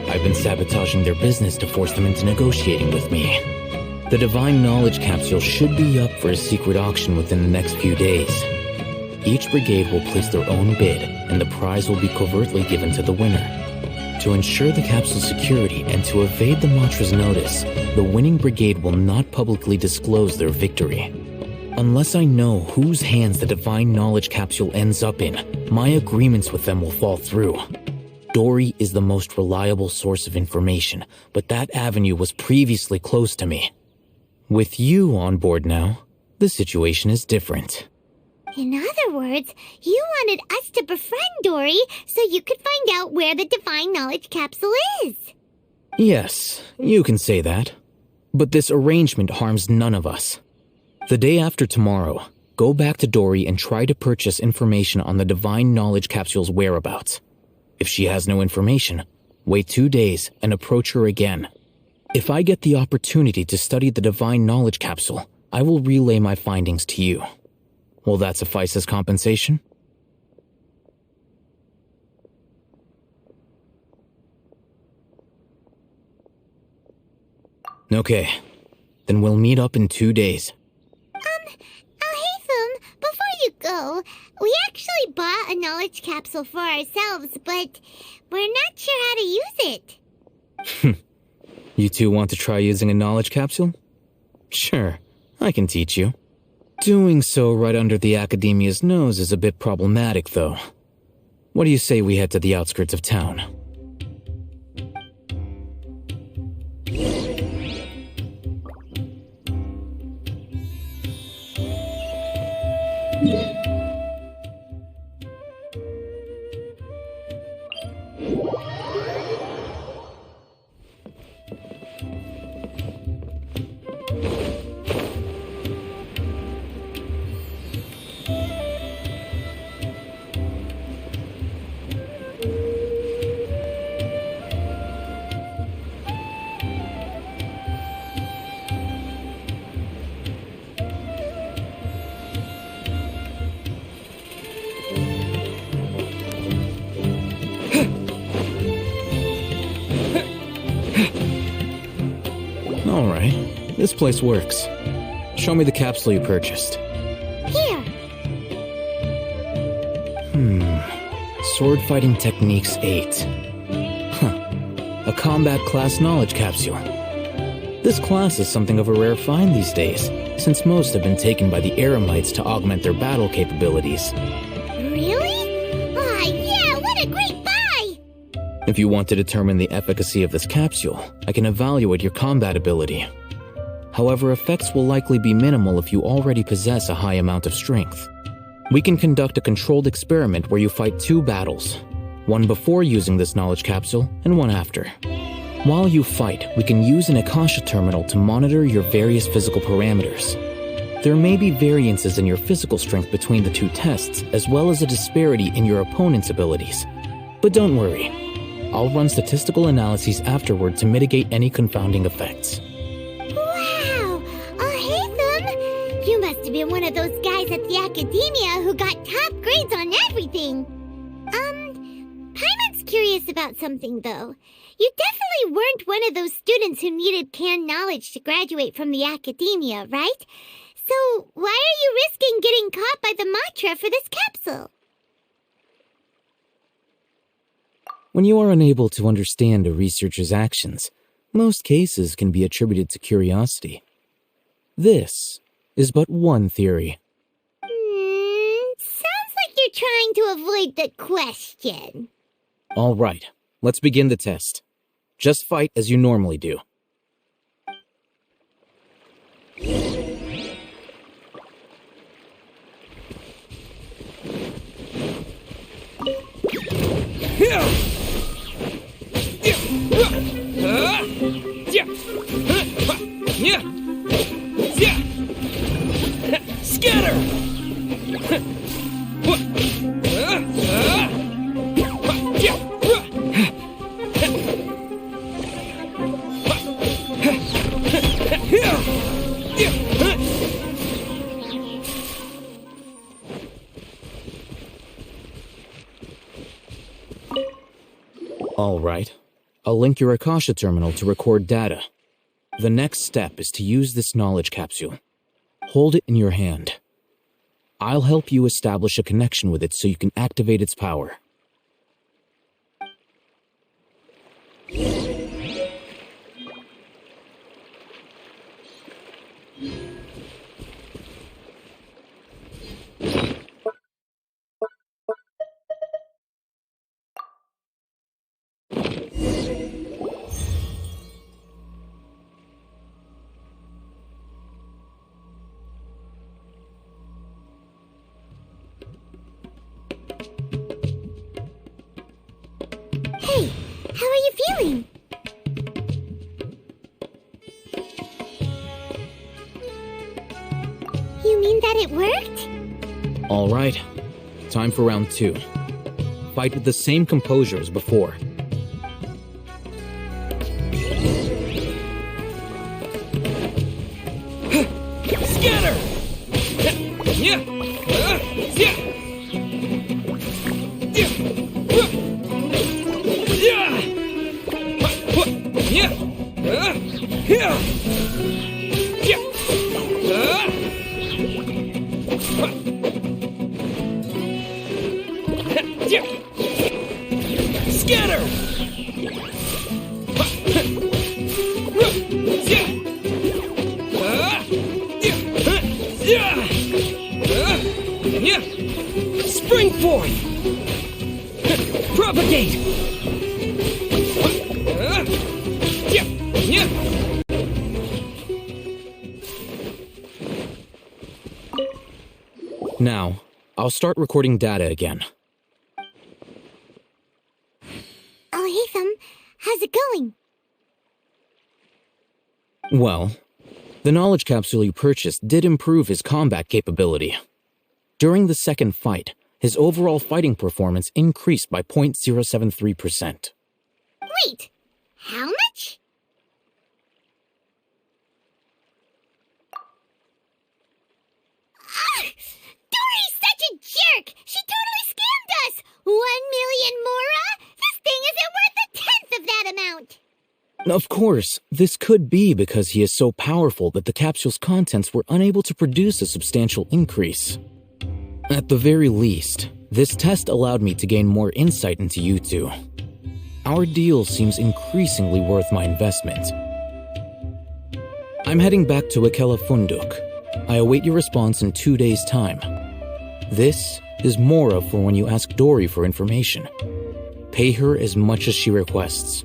I've been sabotaging their business to force them into negotiating with me. The Divine Knowledge Capsule should be up for a secret auction within the next few days. Each brigade will place their own bid, and the prize will be covertly given to the winner. To ensure the capsule's security and to evade the Matra's notice, the winning brigade will not publicly disclose their victory. Unless I know whose hands the Divine Knowledge Capsule ends up in, my agreements with them will fall through. Dory is the most reliable source of information, but that avenue was previously closed to me. With you on board now, the situation is different. In other words, you wanted us to befriend Dory so you could find out where the Divine Knowledge Capsule is. Yes, you can say that. But this arrangement harms none of us. The day after tomorrow, go back to Dory and try to purchase information on the Divine Knowledge Capsule's whereabouts. If she has no information, wait 2 days and approach her again. If I get the opportunity to study the Divine Knowledge Capsule, I will relay my findings to you. Will that suffice as compensation? Okay, then we'll meet up in 2 days. Alhaitham, before you go, we actually bought a knowledge capsule for ourselves, but we're not sure how to use it. You two want to try using a knowledge capsule? Sure, I can teach you. Doing so right under the Academia's nose is a bit problematic, though. What do you say we head to the outskirts of town? Alright, this place works. Show me the capsule you purchased. Here. Sword Fighting Techniques 8. A combat class knowledge capsule. This class is something of a rare find these days, since most have been taken by the Eremites to augment their battle capabilities. Really? Ah, yeah, what a great buy! If you want to determine the efficacy of this capsule, I can evaluate your combat ability. However, effects will likely be minimal if you already possess a high amount of strength. We can conduct a controlled experiment where you fight 2 battles, one before using this knowledge capsule and one after. While you fight, we can use an Akasha terminal to monitor your various physical parameters. There may be variances in your physical strength between the 2 tests, as well as a disparity in your opponent's abilities. But don't worry, I'll run statistical analyses afterward to mitigate any confounding effects. Wow! Alhaitham! You must have been one of those guys at the Academia who got top grades on everything! Paimon's curious about something, though. You definitely weren't one of those students who needed canned knowledge to graduate from the Academia, right? So, why are you risking getting caught by the Matra for this capsule? When you are unable to understand a researcher's actions, most cases can be attributed to curiosity. This is but one theory. Sounds like you're trying to avoid the question. All right, let's begin the test. Just fight as you normally do. Scatter! All right. I'll link your Akasha terminal to record data. The next step is to use this knowledge capsule. Hold it in your hand. I'll help you establish a connection with it so you can activate its power. Hey, how are you feeling? You mean that it worked? All right. Time for round 2. Fight with the same composure as before. Scatter! Scatter! Spring forth! Propagate! Now, I'll start recording data again. Oh, Hatham, how's it going? Well, the knowledge capsule you purchased did improve his combat capability. During the second fight, his overall fighting performance increased by 0.073%. Wait, how much? Dory's such a jerk! She totally scammed us! 1 million mora? This thing isn't worth a tenth of that amount! Of course, this could be because he is so powerful that the capsule's contents were unable to produce a substantial increase. At the very least, this test allowed me to gain more insight into you two. Our deal seems increasingly worth my investment. I'm heading back to Akela Funduk. I await your response in 2 days' time. This is Mora for when you ask Dory for information. Pay her as much as she requests.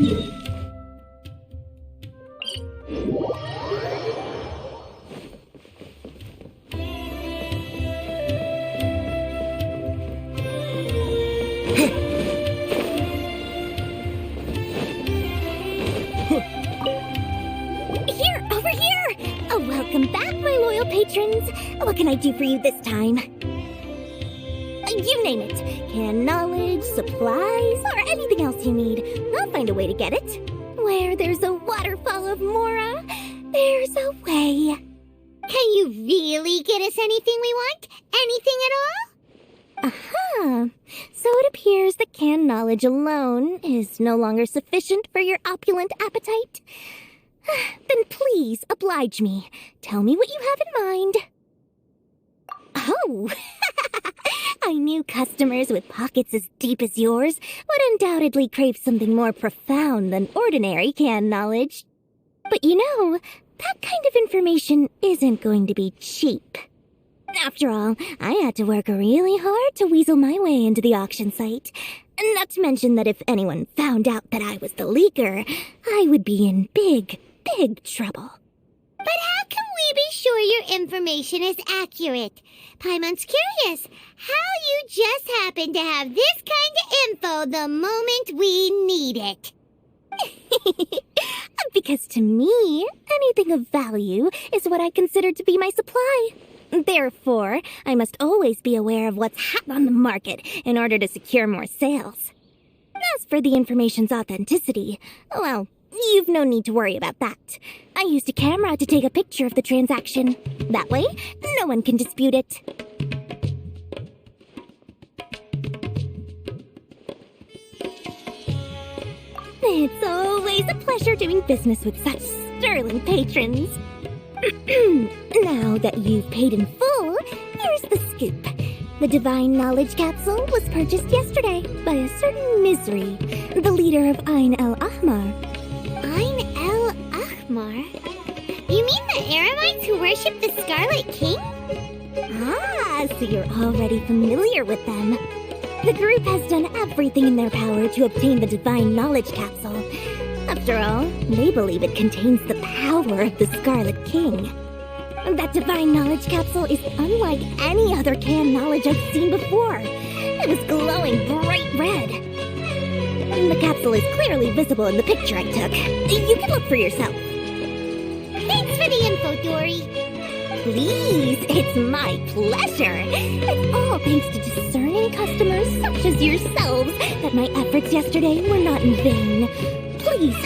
Here, over here! Oh, welcome back, my loyal patrons. What can I do for you this time? You name it. Canned knowledge, supplies, or anything else you need. I'll find a way to get it. Where there's a waterfall of Mora, there's a way. Can you really get us anything we want? Anything at all? Aha! So it appears that canned knowledge alone is no longer sufficient for your opulent appetite. Then please oblige me. Tell me what you have in mind. Oh! I knew customers with pockets as deep as yours would undoubtedly crave something more profound than ordinary canned knowledge. But you know, that kind of information isn't going to be cheap. After all, I had to work really hard to weasel my way into the auction site. Not to mention that if anyone found out that I was the leaker, I would be in big trouble. But how can we be sure your information is accurate? Paimon's curious how you just happen to have this kind of info the moment we need it. Because to me, anything of value is what I consider to be my supply. Therefore, I must always be aware of what's hot on the market in order to secure more sales. As for the information's authenticity, well, you've no need to worry about that. I used a camera to take a picture of the transaction. That way, no one can dispute it. It's always a pleasure doing business with such sterling patrons. Now that you've paid in full, here's the scoop. The Divine Knowledge Capsule was purchased yesterday by a certain Misery, the leader of Ain el-Ahmar. Ain el-Ahmar? You mean the Eremites who worship the Scarlet King? Ah, so you're already familiar with them. The group has done everything in their power to obtain the Divine Knowledge Capsule. After all, they believe it contains the power of the Scarlet King. That Divine Knowledge Capsule is unlike any other canned knowledge I've seen before. It was glowing bright red. The capsule is clearly visible in the picture I took. You can look for yourself. Thanks for the info, Dory. Please, it's my pleasure. It's all thanks to discerning customers such as yourselves that my efforts yesterday were not in vain. Please,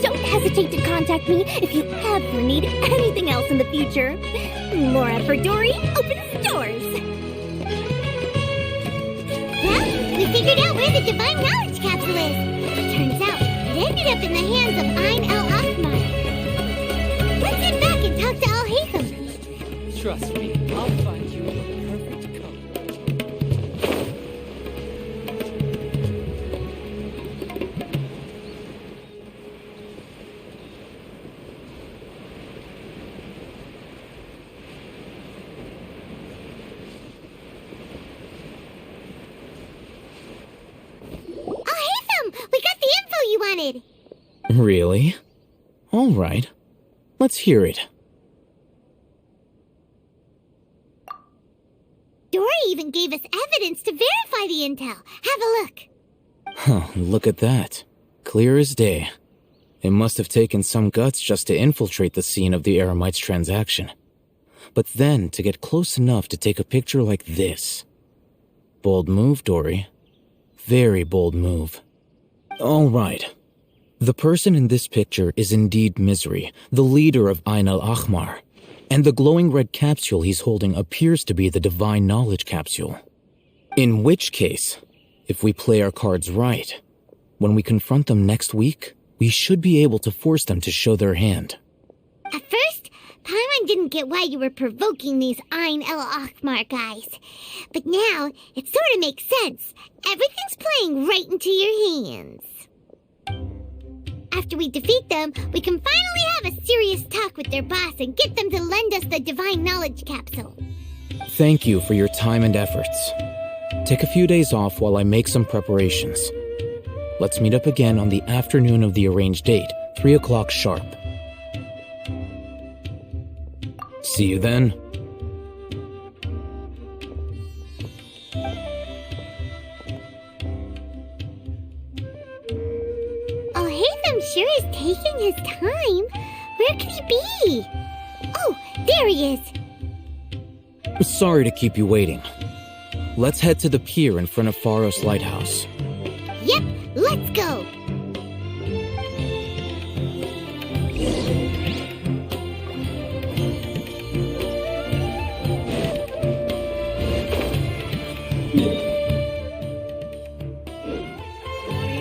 don't hesitate to contact me if you ever need anything else in the future. Mora for Dory opens doors. Well, we figured out where the Divine Knowledge Capsule is. Turns out, it ended up in the hands of Ain el-Ahmar. Let's head back and talk to Al-Haytham. Trust me, I'll find you the perfect color. Al-Haytham, we got the info you wanted. Really? All right. Let's hear it. Dory even gave us evidence to verify the intel. Have a look. Huh, look at that. Clear as day. It must have taken some guts just to infiltrate the scene of the Eremites' transaction. But then to get close enough to take a picture like this. Bold move, Dory. Very bold move. All right. The person in this picture is indeed Misery, the leader of Ain el-Ahmar. And the glowing red capsule he's holding appears to be the Divine Knowledge Capsule. In which case, if we play our cards right, when we confront them next week, we should be able to force them to show their hand. At first, Paimon didn't get why you were provoking these Ain el-Ahmar guys. But now, it sort of makes sense. Everything's playing right into your hands. After we defeat them, we can finally have a serious talk with their boss and get them to lend us the Divine Knowledge Capsule. Thank you for your time and efforts. Take a few days off while I make some preparations. Let's meet up again on the afternoon of the arranged date, 3 o'clock sharp. See you then. Oh, Hatham sure is taking his time. Where could he be? Oh, there he is. Sorry to keep you waiting. Let's head to the pier in front of Faros Lighthouse. Yep, let's go.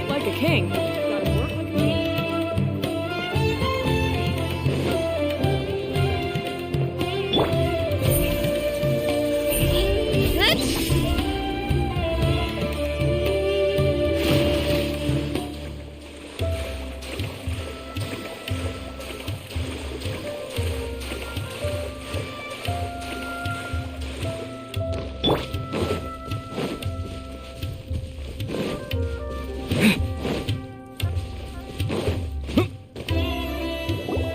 Like a king. Gotta work like a king.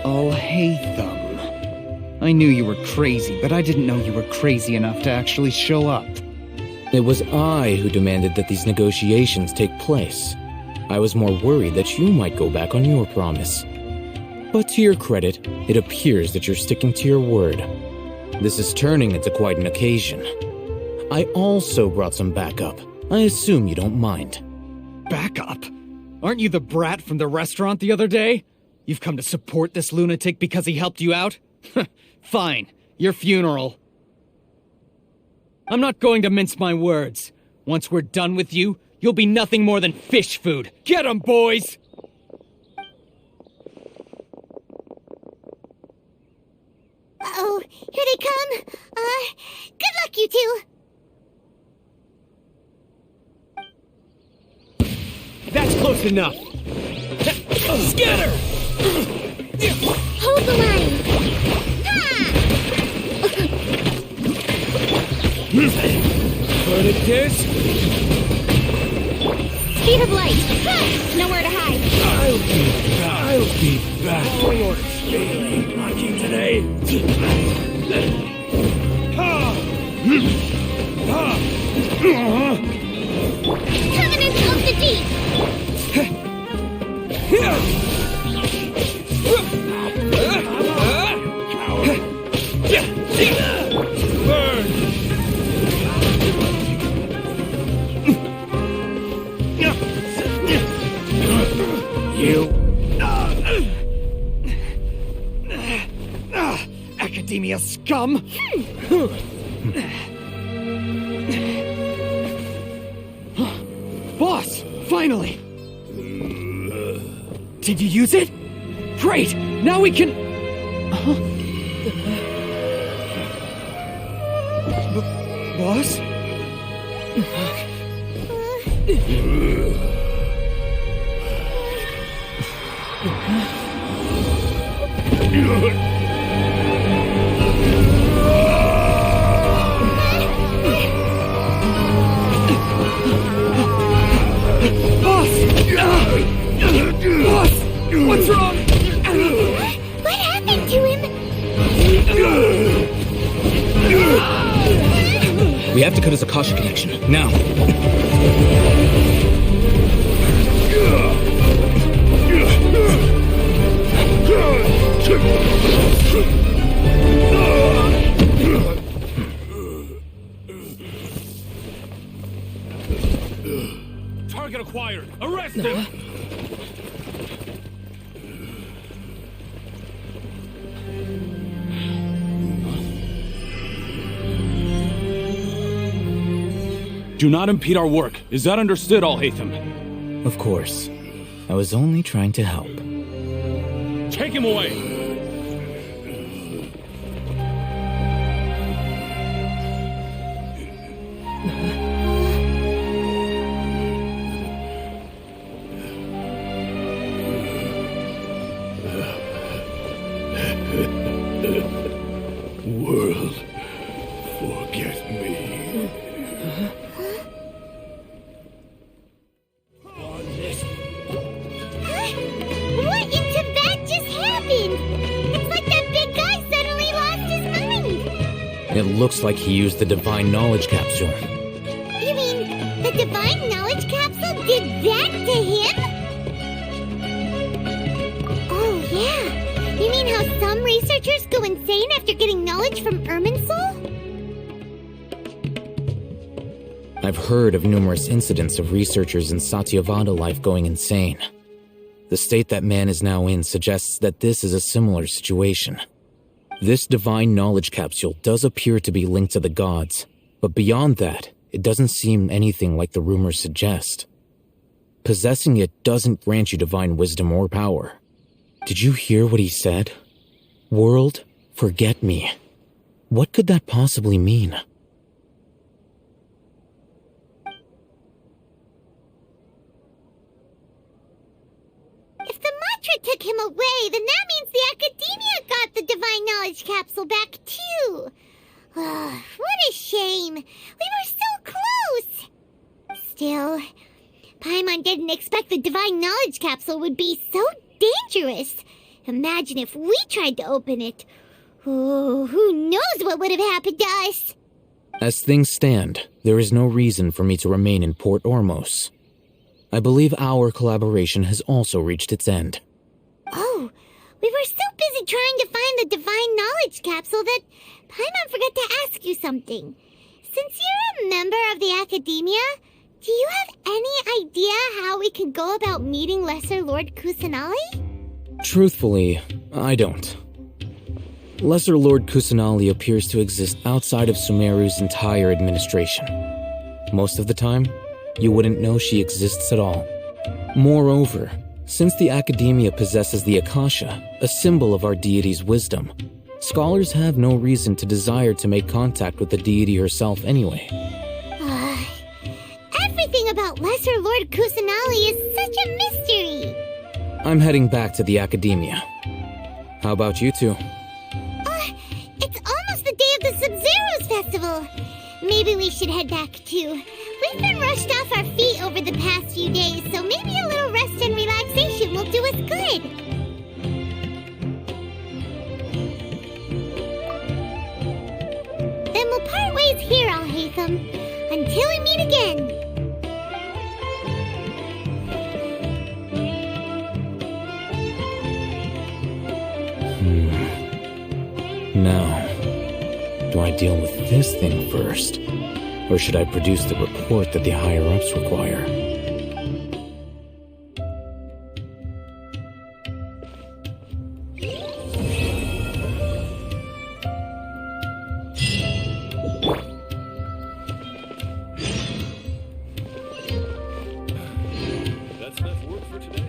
Oh, Hatham. I knew you were crazy, but I didn't know you were crazy enough to actually show up. It was I who demanded that these negotiations take place. I was more worried that you might go back on your promise. But to your credit, it appears that you're sticking to your word. This is turning into quite an occasion. I also brought some backup. I assume you don't mind. Backup? Aren't you the brat from the restaurant the other day? You've come to support this lunatic because he helped you out? Fine, your funeral. I'm not going to mince my words. Once we're done with you, you'll be nothing more than fish food. Get 'em, boys! Uh-oh, here they come. Good luck, you two. That's close enough. Scatter! Hold the line. But it is. Speed of light. Nowhere to hide. I'll be back. Really lucky today. Covenant of the Deep. Academia scum! Boss! Finally! Did you use it? Great! Now we can... Boss? Boss! What's wrong? What happened to him? We have to cut his Akasha connection, now. Target acquired. Arrest him. Do not impede our work. Is that understood, Al-Haytham? Of course. I was only trying to help. Take him away! World, forget me. On this It looks like he used the Divine Knowledge Capsule. You mean the Divine Knowledge Capsule did that to him? Oh, yeah. You mean how some researchers go insane after getting knowledge from Irminsul? I've heard of numerous incidents of researchers in Satyavada life going insane. The state that man is now in suggests that this is a similar situation. This Divine Knowledge Capsule does appear to be linked to the gods, but beyond that, it doesn't seem anything like the rumors suggest. Possessing it doesn't grant you divine wisdom or power. Did you hear what he said? World, forget me. What could that possibly mean? If the mantra took him away, then that means the Academia got the Divine Knowledge Capsule back too. What a shame. We were so close. Still, Paimon didn't expect the Divine Knowledge Capsule would be so dangerous. Imagine if we tried to open it. Oh, who knows what would have happened to us? As things stand, there is no reason for me to remain in Port Ormos. I believe our collaboration has also reached its end. Oh, we were so busy trying to find the Divine Knowledge Capsule that Paimon forgot to ask you something. Since you're a member of the Academia, do you have any idea how we can go about meeting Lesser Lord Kusanali? Truthfully, I don't. Lesser Lord Kusanali appears to exist outside of Sumeru's entire administration. Most of the time, you wouldn't know she exists at all. Moreover, since the Academia possesses the Akasha, a symbol of our deity's wisdom, scholars have no reason to desire to make contact with the deity herself anyway. Everything about Lesser Lord Kusanali is such a mystery. I'm heading back to the Academia. How about you two? It's almost the day of the Sub-Zero's festival. Maybe we should head back too. We've been rushed off our feet over the past few days, so maybe a little rest and relaxation will do us good. Then we'll part ways here, Al-Haytham, until we meet again. Now, do I deal with this thing first? Or should I produce the report that the higher-ups require? That's enough work for today.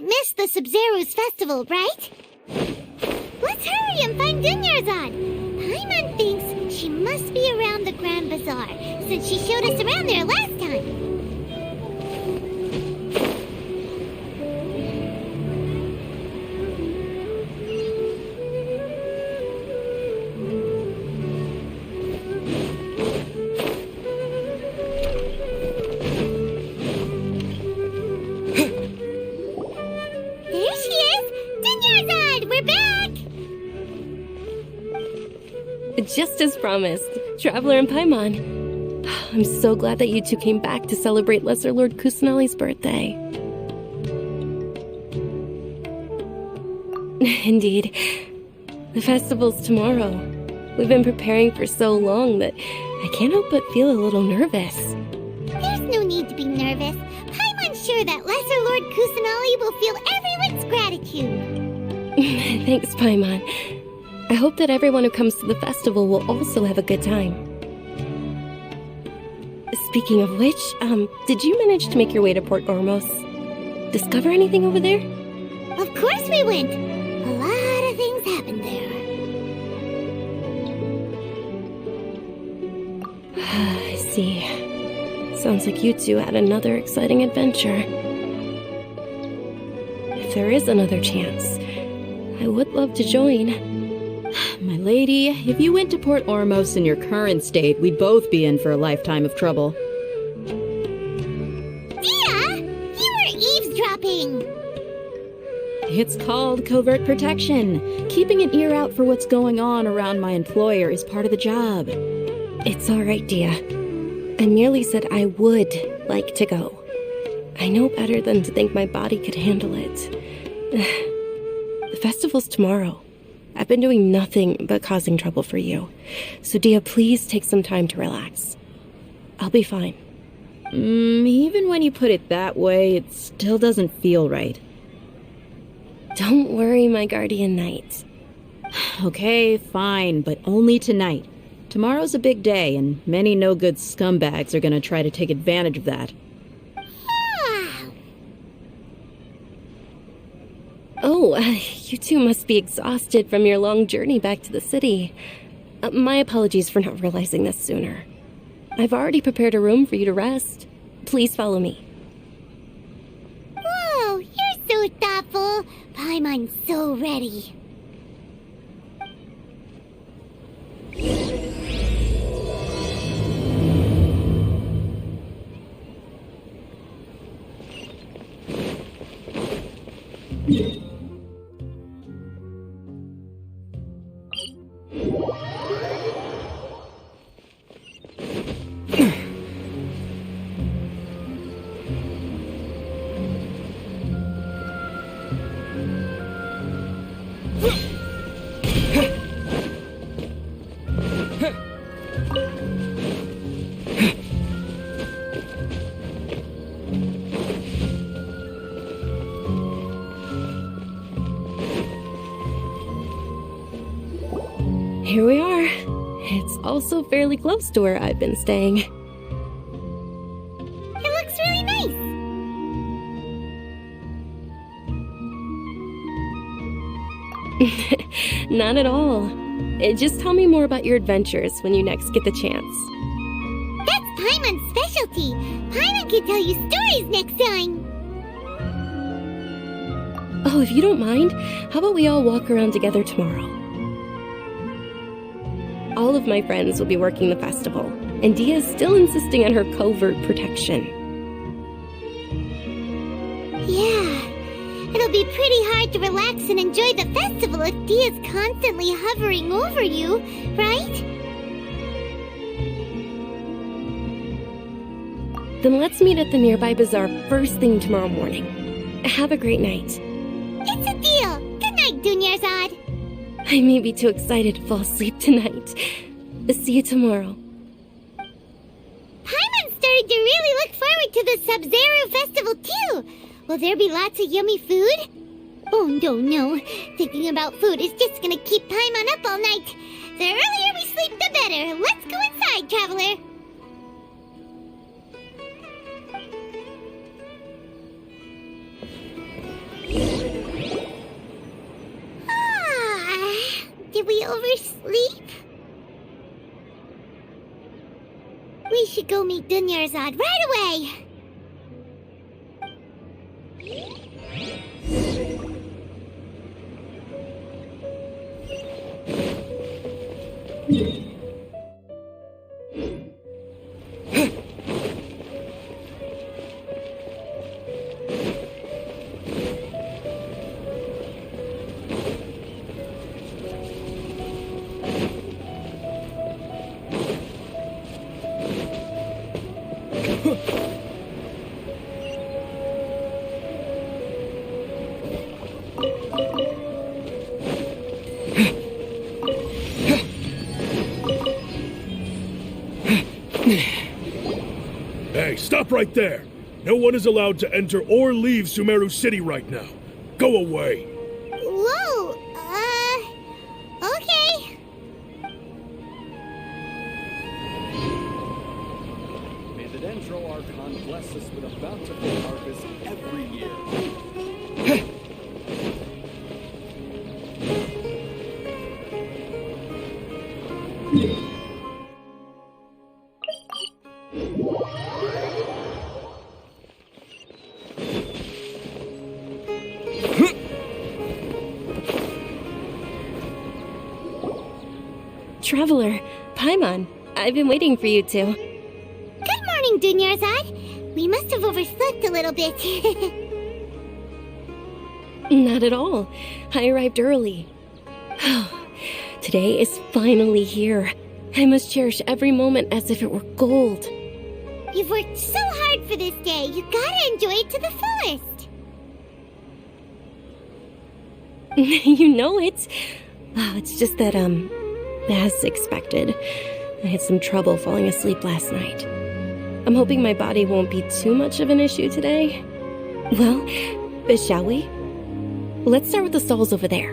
Miss the Sub-Zero's festival, right? Let's hurry and find Dunyarzad. Paimon thinks she must be around the Grand Bazaar, since she showed us around there last time. There she is! Dunyarzad, we're back! Just as promised, Traveler and Paimon. I'm so glad that you two came back to celebrate Lesser Lord Kusanali's birthday. Indeed. The festival's tomorrow. We've been preparing for so long that I can't help but feel a little nervous. There's no need to be nervous. Paimon's sure that Lesser Lord Kusanali will feel everyone's gratitude. Thanks, Paimon. I hope that everyone who comes to the festival will also have a good time. Speaking of which, did you manage to make your way to Port Ormos? Discover anything over there? Of course we went. A lot of things happened there. I see. Sounds like you two had another exciting adventure. If there is another chance, I would love to join. My lady, if you went to Port Ormos in your current state, we'd both be in for a lifetime of trouble. Dia! You were eavesdropping! It's called covert protection. Keeping an ear out for what's going on around my employer is part of the job. It's all right, Dia. I merely said I would like to go. I know better than to think my body could handle it. The festival's tomorrow. I've been doing nothing but causing trouble for you. So, Dia, please take some time to relax. I'll be fine. Even when you put it that way, it still doesn't feel right. Don't worry, my guardian knight. Okay, fine, but only tonight. Tomorrow's a big day, and many no-good scumbags are gonna try to take advantage of that. Oh, you two must be exhausted from your long journey back to the city. My apologies for not realizing this sooner. I've already prepared a room for you to rest. Please follow me. Whoa, you're so thoughtful. Paimon's so ready. Here we are. It's also fairly close to where I've been staying. It looks really nice. Not at all. Just tell me more about your adventures when you next get the chance. That's Paimon's specialty. Paimon can tell you stories next time. Oh, if you don't mind, how about we all walk around together tomorrow? All of my friends will be working the festival, and Dia is still insisting on her covert protection. Yeah, it'll be pretty hard to relax and enjoy the festival if Dia's constantly hovering over you, right? Then let's meet at the nearby bazaar first thing tomorrow morning. Have a great night. It's a deal. Good night, Dunyarzad. I may be too excited to fall asleep tonight. See you tomorrow. Paimon's starting to really look forward to the Sub-Zero festival too. Will there be lots of yummy food? Oh, no. Thinking about food is just gonna keep Paimon up all night. The earlier we sleep, the better. Let's go inside, traveler. Did we oversleep? should go meet Dunyarzad right away. Hey, stop right there! No one is allowed to enter or leave Sumeru City right now. Go away! Whoa, okay. May the Dendro Archon bless us with a bountiful harvest every year. Traveler, Paimon, I've been waiting for you two. Good morning, Dunyarzad. We must have overslept a little bit. Not at all. I arrived early. Today is finally here. I must cherish every moment as if it were gold. You've worked so hard for this day. You gotta enjoy it to the fullest. You know it. Oh, it's just that, as expected, I had some trouble falling asleep last night. I'm hoping my body won't be too much of an issue today. Well, shall we? Let's start with the stalls over there.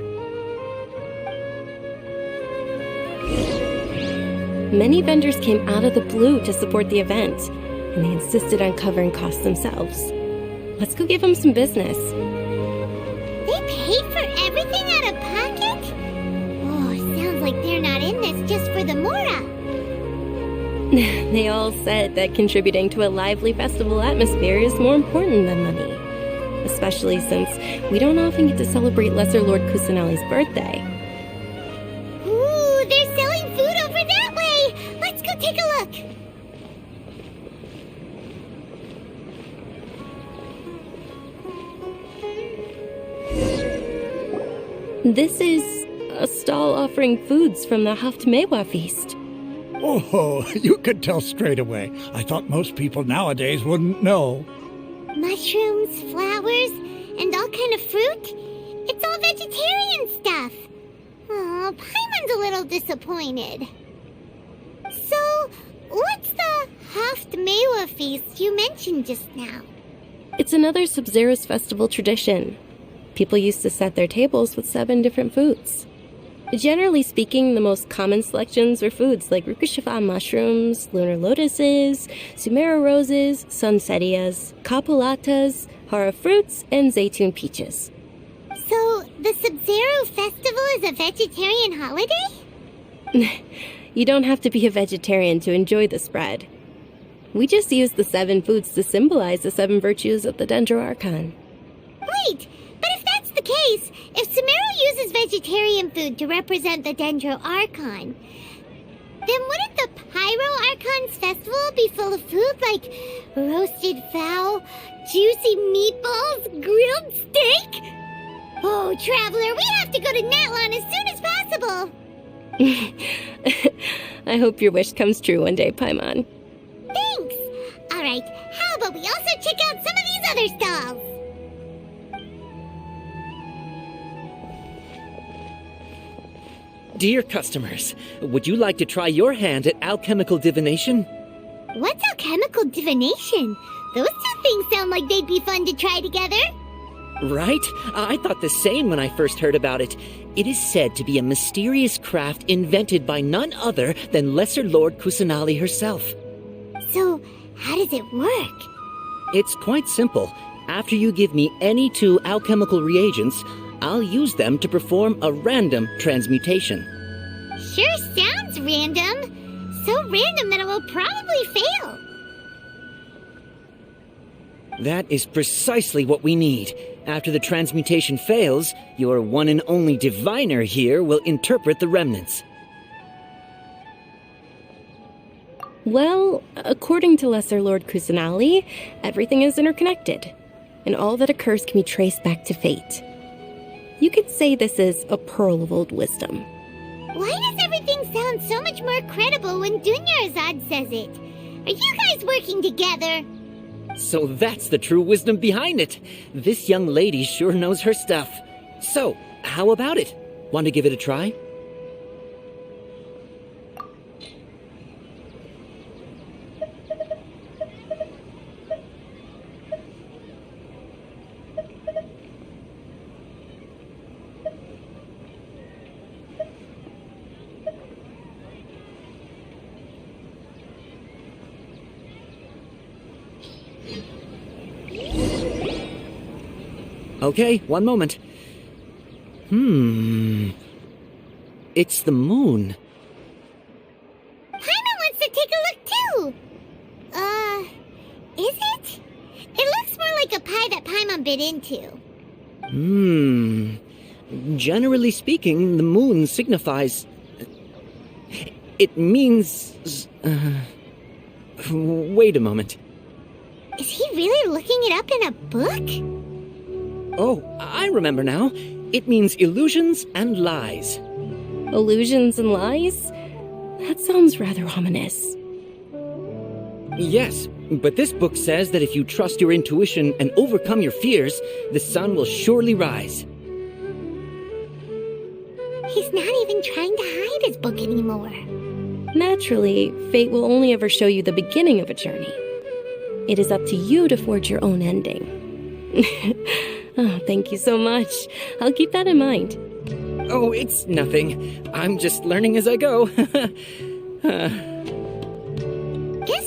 Many vendors came out of the blue to support the event, and they insisted on covering costs themselves. Let's go give them some business. They paid for everything out of pocket? Oh, sounds like they're not in this just for the Mora. They all said that contributing to a lively festival atmosphere is more important than money. Especially since we don't often get to celebrate Lesser Lord Kusanali's birthday. Ooh, they're selling food over that way! Let's go take a look! This is a stall offering foods from the Haftmewa feast. Oh, you could tell straight away. I thought most people nowadays wouldn't know. Mushrooms, flowers, and all kind of fruit? It's all vegetarian stuff. Oh, Paimon's a little disappointed. So, what's the Haftmewa feast you mentioned just now? It's another Sub-Zero's festival tradition. People used to set their tables with 7 different foods. Generally speaking, the most common selections were foods like Rukushifa mushrooms, lunar lotuses, Sumera roses, sunsetias, kapulatas, hara fruits, and zaytun peaches. So, the Sub-Zero festival is a vegetarian holiday? You don't have to be a vegetarian to enjoy the spread. We just use the 7 foods to symbolize the 7 virtues of the Dendro Archon. Wait, but if that's the case, if Sumeru uses vegetarian food to represent the Dendro Archon, then wouldn't the Pyro Archon's festival be full of food like roasted fowl, juicy meatballs, grilled steak? Oh, Traveler, we have to go to Natlon as soon as possible! I hope your wish comes true one day, Paimon. Thanks! Alright, how about we also check out some of these other stalls? Dear customers, would you like to try your hand at alchemical divination? What's alchemical divination? Those two things sound like they'd be fun to try together. Right? I thought the same when I first heard about it. It is said to be a mysterious craft invented by none other than Lesser Lord Kusanali herself. So, how does it work? It's quite simple. After you give me any 2 alchemical reagents, I'll use them to perform a random transmutation. Sure sounds random. so random that it will probably fail. That is precisely what we need. After the transmutation fails, your one and only diviner here will interpret the remnants. Well, according to Lesser Lord Kusanali, everything is interconnected, and all that occurs can be traced back to fate. You could say this is a pearl of old wisdom. Why does everything sound so much more credible when Dunyarzad says it? Are you guys working together? So that's the true wisdom behind it. This young lady sure knows her stuff. So, how about it? Want to give it a try? Okay, one moment. It's the moon. Paimon wants to take a look too! Is it? It looks more like a pie that Paimon bit into. Generally speaking, the moon signifies... It means... Wait a moment. Is he really looking it up in a book? Oh, I remember now. It means illusions and lies. Illusions and lies? That sounds rather ominous. Yes, but this book says that if you trust your intuition and overcome your fears, the sun will surely rise. He's not even trying to hide his book anymore. Naturally, fate will only ever show you the beginning of a journey. It is up to you to forge your own ending. Oh, thank you so much. I'll keep that in mind. Oh, it's nothing. I'm just learning as I go. Guess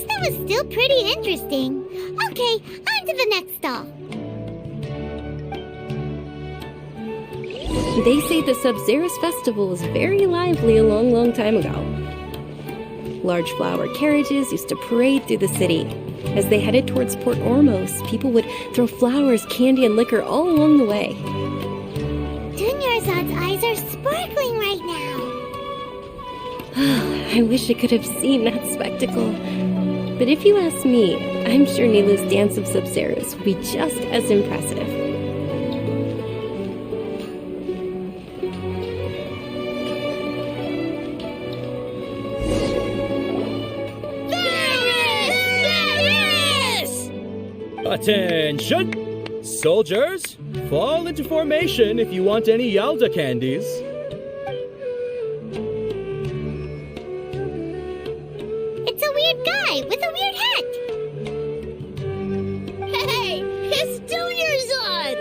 that was still pretty interesting. Okay, on to the next stall. They say the Sub-Zerus Festival was very lively a long, long time ago. Large flower carriages used to parade through the city. As they headed towards Port Ormos, people would throw flowers, candy, and liquor all along the way. Dunyarzad's eyes are sparkling right now. I wish I could have seen that spectacle. But if you ask me, I'm sure Nilu's Dance of Sub-Zerus would be just as impressive. Attention! Soldiers, fall into formation if you want any Yalda candies. It's a weird guy with a weird hat. Hey, it's Dunyarzad!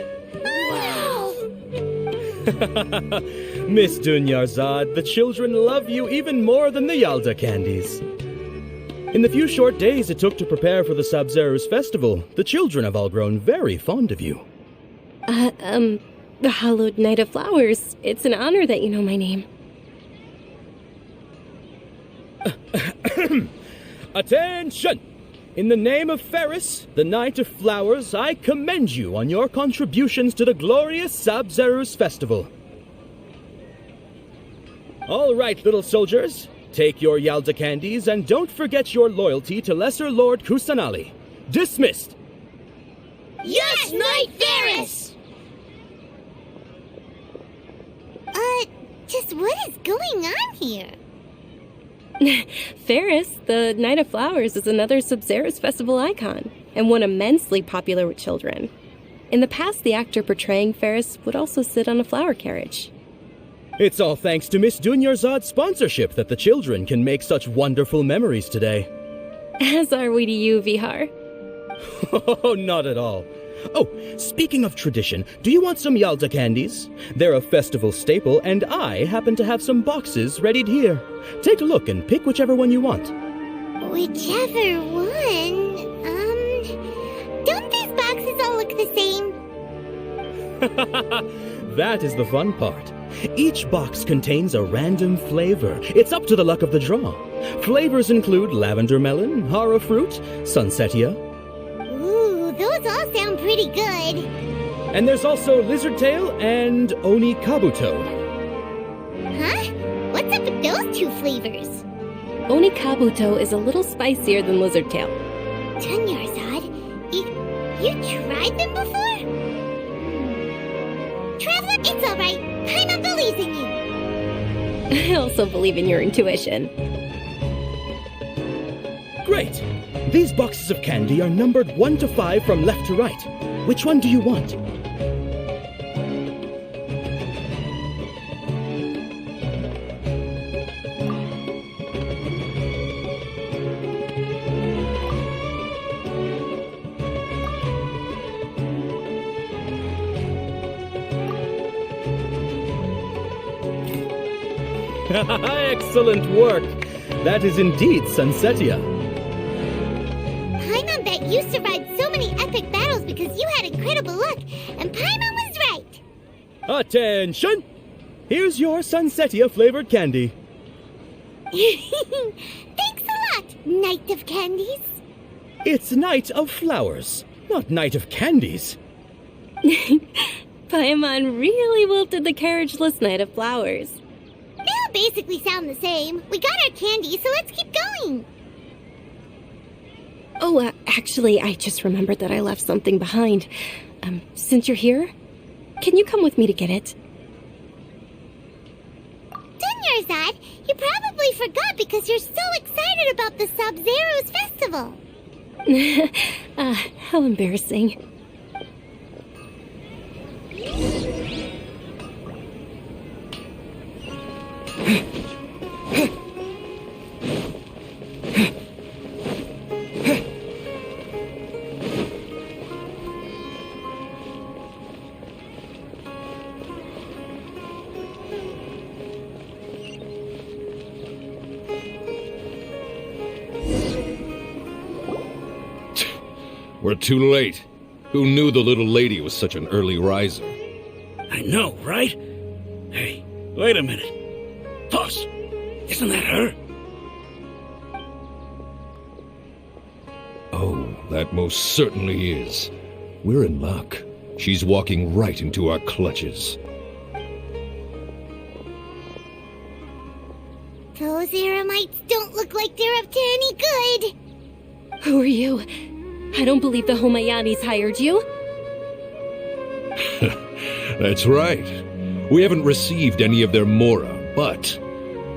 Wow! Miss Dunyarzad, the children love you even more than the Yalda candies. In the few short days it took to prepare for the Sub-Zerus festival, the children have all grown very fond of you. The Hallowed Knight of Flowers. It's an honor that you know my name. Attention! In the name of Ferris, the Knight of Flowers, I commend you on your contributions to the glorious Sub-Zerus festival. All right, little soldiers. Take your Yalda candies and don't forget your loyalty to Lesser Lord Kusanali. Dismissed! Yes, Knight Ferris! Just what is going on here? Ferris, the Knight of Flowers, is another Sub-Zerus festival icon, and one immensely popular with children. In the past, the actor portraying Ferris would also sit on a flower carriage. It's all thanks to Miss Dunyarzad's sponsorship that the children can make such wonderful memories today. As are we to you, Vihar. Oh, not at all. Oh, speaking of tradition, do you want some Yalda candies? They're a festival staple, and I happen to have some boxes readied here. Take a look and pick whichever one you want. Whichever one? Don't these boxes all look the same? That is the fun part. Each box contains a random flavor. It's up to the luck of the draw. Flavors include lavender melon, hara fruit, sunsetia. Ooh, those all sound pretty good. And there's also lizard tail and oni kabuto. Huh? What's up with those two flavors? Oni kabuto is a little spicier than lizard tail. Dunyarzad, you tried them before? Traveler, it's alright. Paimon believes in you. I also believe in your intuition. Great! These boxes of candy are numbered 1 to 5 from left to right. Which one do you want? Excellent work! That is indeed Sunsetia. Paimon bet you survived so many epic battles because you had incredible luck, and Paimon was right. Attention! Here's your Sunsetia flavored candy. Thanks a lot, Knight of Candies. It's Night of Flowers, not Night of Candies. Paimon really wilted the carriageless Knight of Flowers. They all basically sound the same. We got our candy, so let's keep going. Oh, actually, I just remembered that I left something behind. Since you're here, can you come with me to get it? Dunyarzad, you probably forgot because you're so excited about the Sub-Zero's festival. How embarrassing. We're too late. Who knew the little lady was such an early riser? I know, right? Hey, wait a minute. Boss, isn't that her? Oh, that most certainly is. We're in luck. She's walking right into our clutches. Those Eremites don't look like they're up to any good. Who are you? I don't believe the Homayanis hired you. That's right. We haven't received any of their mora, but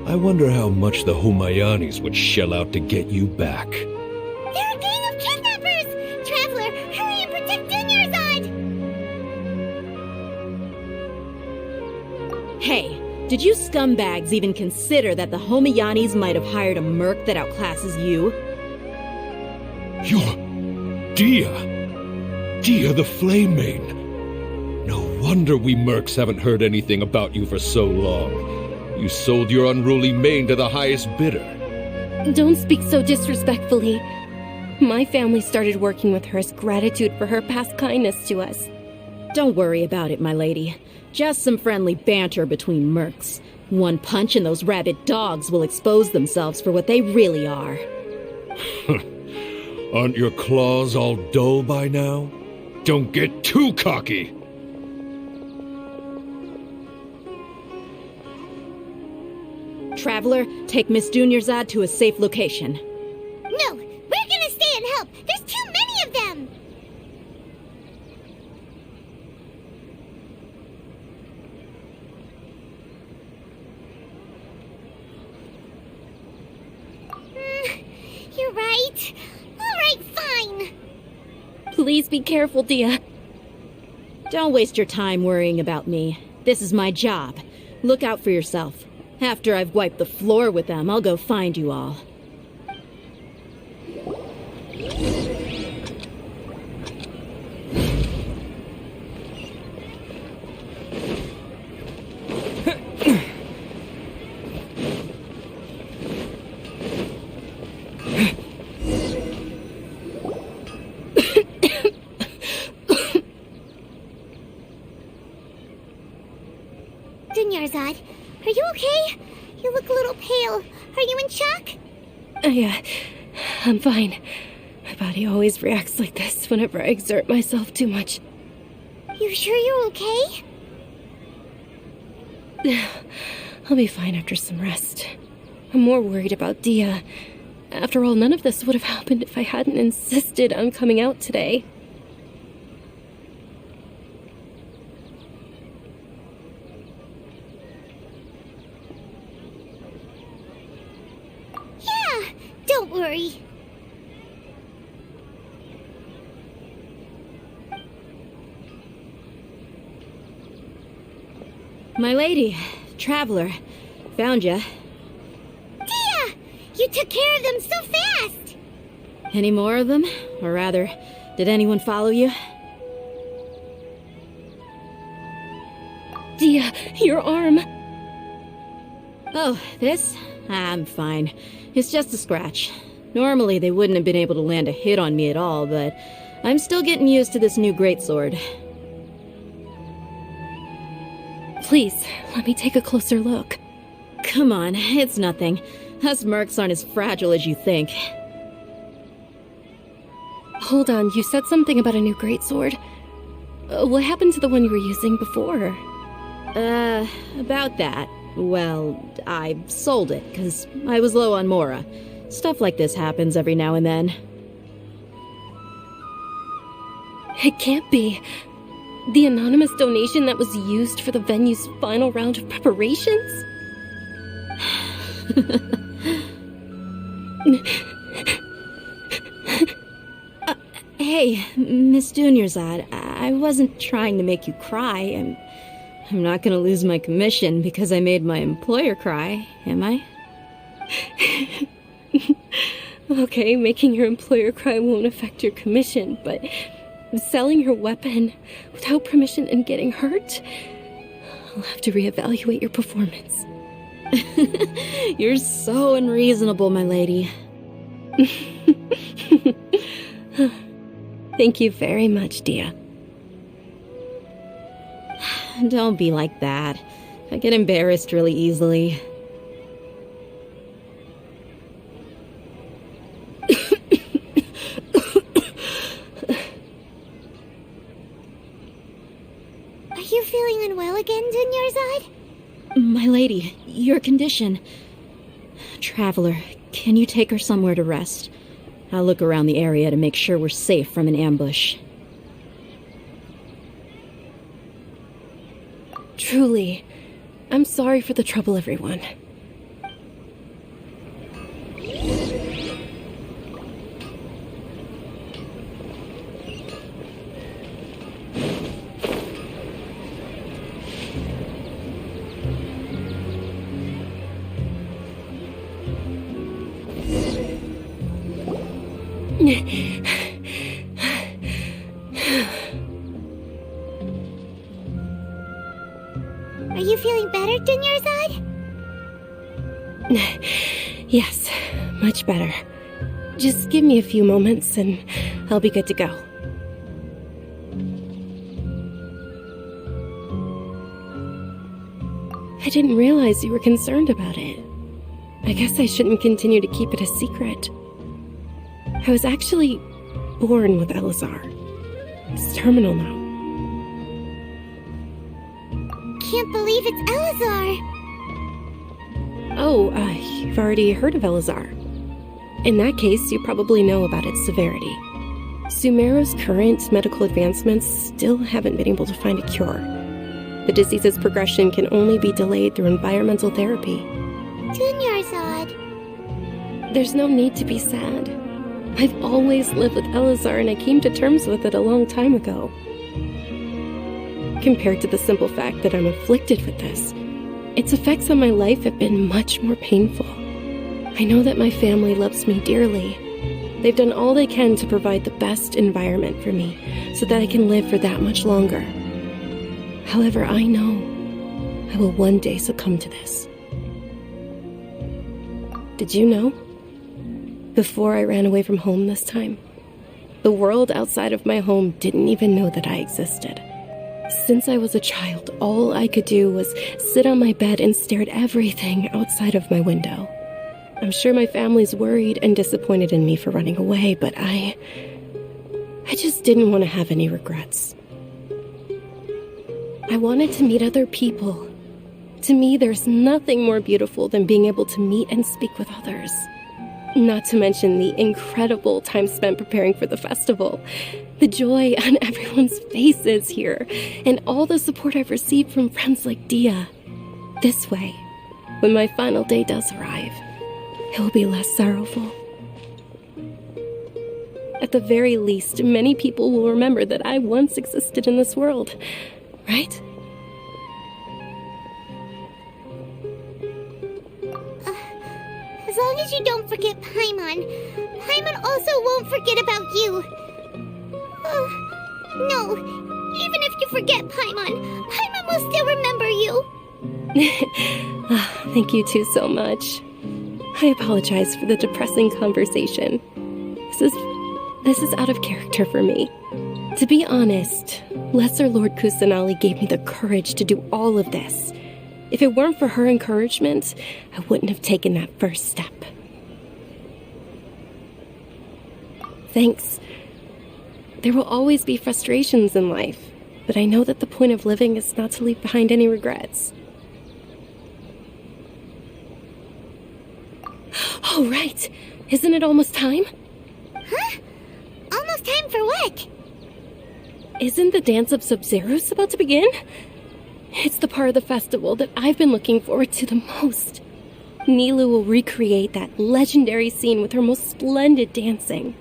I wonder how much the Homayanis would shell out to get you back. They're a gang of kidnappers! Traveler, hurry and protect Dunyarzad! Hey, did you scumbags even consider that the Homayanis might have hired a merc that outclasses you? You're Dia! Dia the Flame Main! No wonder we mercs haven't heard anything about you for so long. You sold your unruly mane to the highest bidder. Don't speak so disrespectfully. My family started working with her as gratitude for her past kindness to us. Don't worry about it, my lady. Just some friendly banter between mercs. One punch and those rabid dogs will expose themselves for what they really are. Aren't your claws all dull by now? Don't get too cocky! Traveler, take Miss Dunyarzad to a safe location. No, we're gonna stay and help. There's too many of them. You're right. All right, fine. Please be careful, Dia. Don't waste your time worrying about me. This is my job. Look out for yourself. After I've wiped the floor with them, I'll go find you all. Dunyarzad, are you okay? You look a little pale. Are you in shock? I'm fine. My body always reacts like this whenever I exert myself too much. You sure you're okay? I'll be fine after some rest. I'm more worried about Dia. After all, none of this would have happened if I hadn't insisted on coming out today. Yeah, don't worry. My lady, traveler, found ya. Dia! You took care of them so fast! Any more of them? Or rather, did anyone follow you? Dia, your arm! Oh, this? I'm fine. It's just a scratch. Normally they wouldn't have been able to land a hit on me at all, but I'm still getting used to this new greatsword. Please, let me take a closer look. Come on, it's nothing. Us mercs aren't as fragile as you think. Hold on, you said something about a new greatsword. What happened to the one you were using before? About that. Well, I sold it, because I was low on Mora. Stuff like this happens every now and then. It can't be. The anonymous donation that was used for the venue's final round of preparations? Hey, Miss Dunyarzad, I wasn't trying to make you cry. I'm not gonna lose my commission because I made my employer cry, am I? Okay, making your employer cry won't affect your commission, but selling your weapon without permission and getting hurt? I'll have to reevaluate your performance. You're so unreasonable, my lady. Thank you very much, Dia. Don't be like that. I get embarrassed really easily. Are you feeling unwell again, Dunyarzad? My lady, your condition. Traveler, can you take her somewhere to rest? I'll look around the area to make sure we're safe from an ambush. Truly, I'm sorry for the trouble, everyone. Are you feeling better, Dunyarzad? Yes, much better. Just give me a few moments and I'll be good to go. I didn't realize you were concerned about it. I guess I shouldn't continue to keep it a secret. I was actually born with Elazar. It's terminal now. Can't believe it's Elazar! Oh, you've already heard of Elazar. In that case, you probably know about its severity. Sumeru's current medical advancements still haven't been able to find a cure. The disease's progression can only be delayed through environmental therapy. Dunyarzad. There's no need to be sad. I've always lived with Elazar and I came to terms with it a long time ago. Compared to the simple fact that I'm afflicted with this, its effects on my life have been much more painful. I know that my family loves me dearly. They've done all they can to provide the best environment for me so that I can live for that much longer. However, I know I will one day succumb to this. Did you know? Before I ran away from home this time, the world outside of my home didn't even know that I existed. Since I was a child, all I could do was sit on my bed and stare at everything outside of my window. I'm sure my family's worried and disappointed in me for running away, but I just didn't want to have any regrets. I wanted to meet other people. To me, there's nothing more beautiful than being able to meet and speak with others. Not to mention the incredible time spent preparing for the festival, the joy on everyone's faces here, and all the support I've received from friends like Dia. This way, when my final day does arrive, it will be less sorrowful. At the very least, many people will remember that I once existed in this world, right? As long as you don't forget Paimon, Paimon also won't forget about you. No, even if you forget Paimon, Paimon will still remember you. Thank you two so much. I apologize for the depressing conversation. This is out of character for me. To be honest, Lesser Lord Kusanali gave me the courage to do all of this. If it weren't for her encouragement, I wouldn't have taken that first step. Thanks. There will always be frustrations in life, but I know that the point of living is not to leave behind any regrets. Oh, right. Isn't it almost time? Huh? Almost time for what? Isn't the Dance of Sub-Zeros about to begin? It's the part of the festival that I've been looking forward to the most. Nilu will recreate that legendary scene with her most splendid dancing.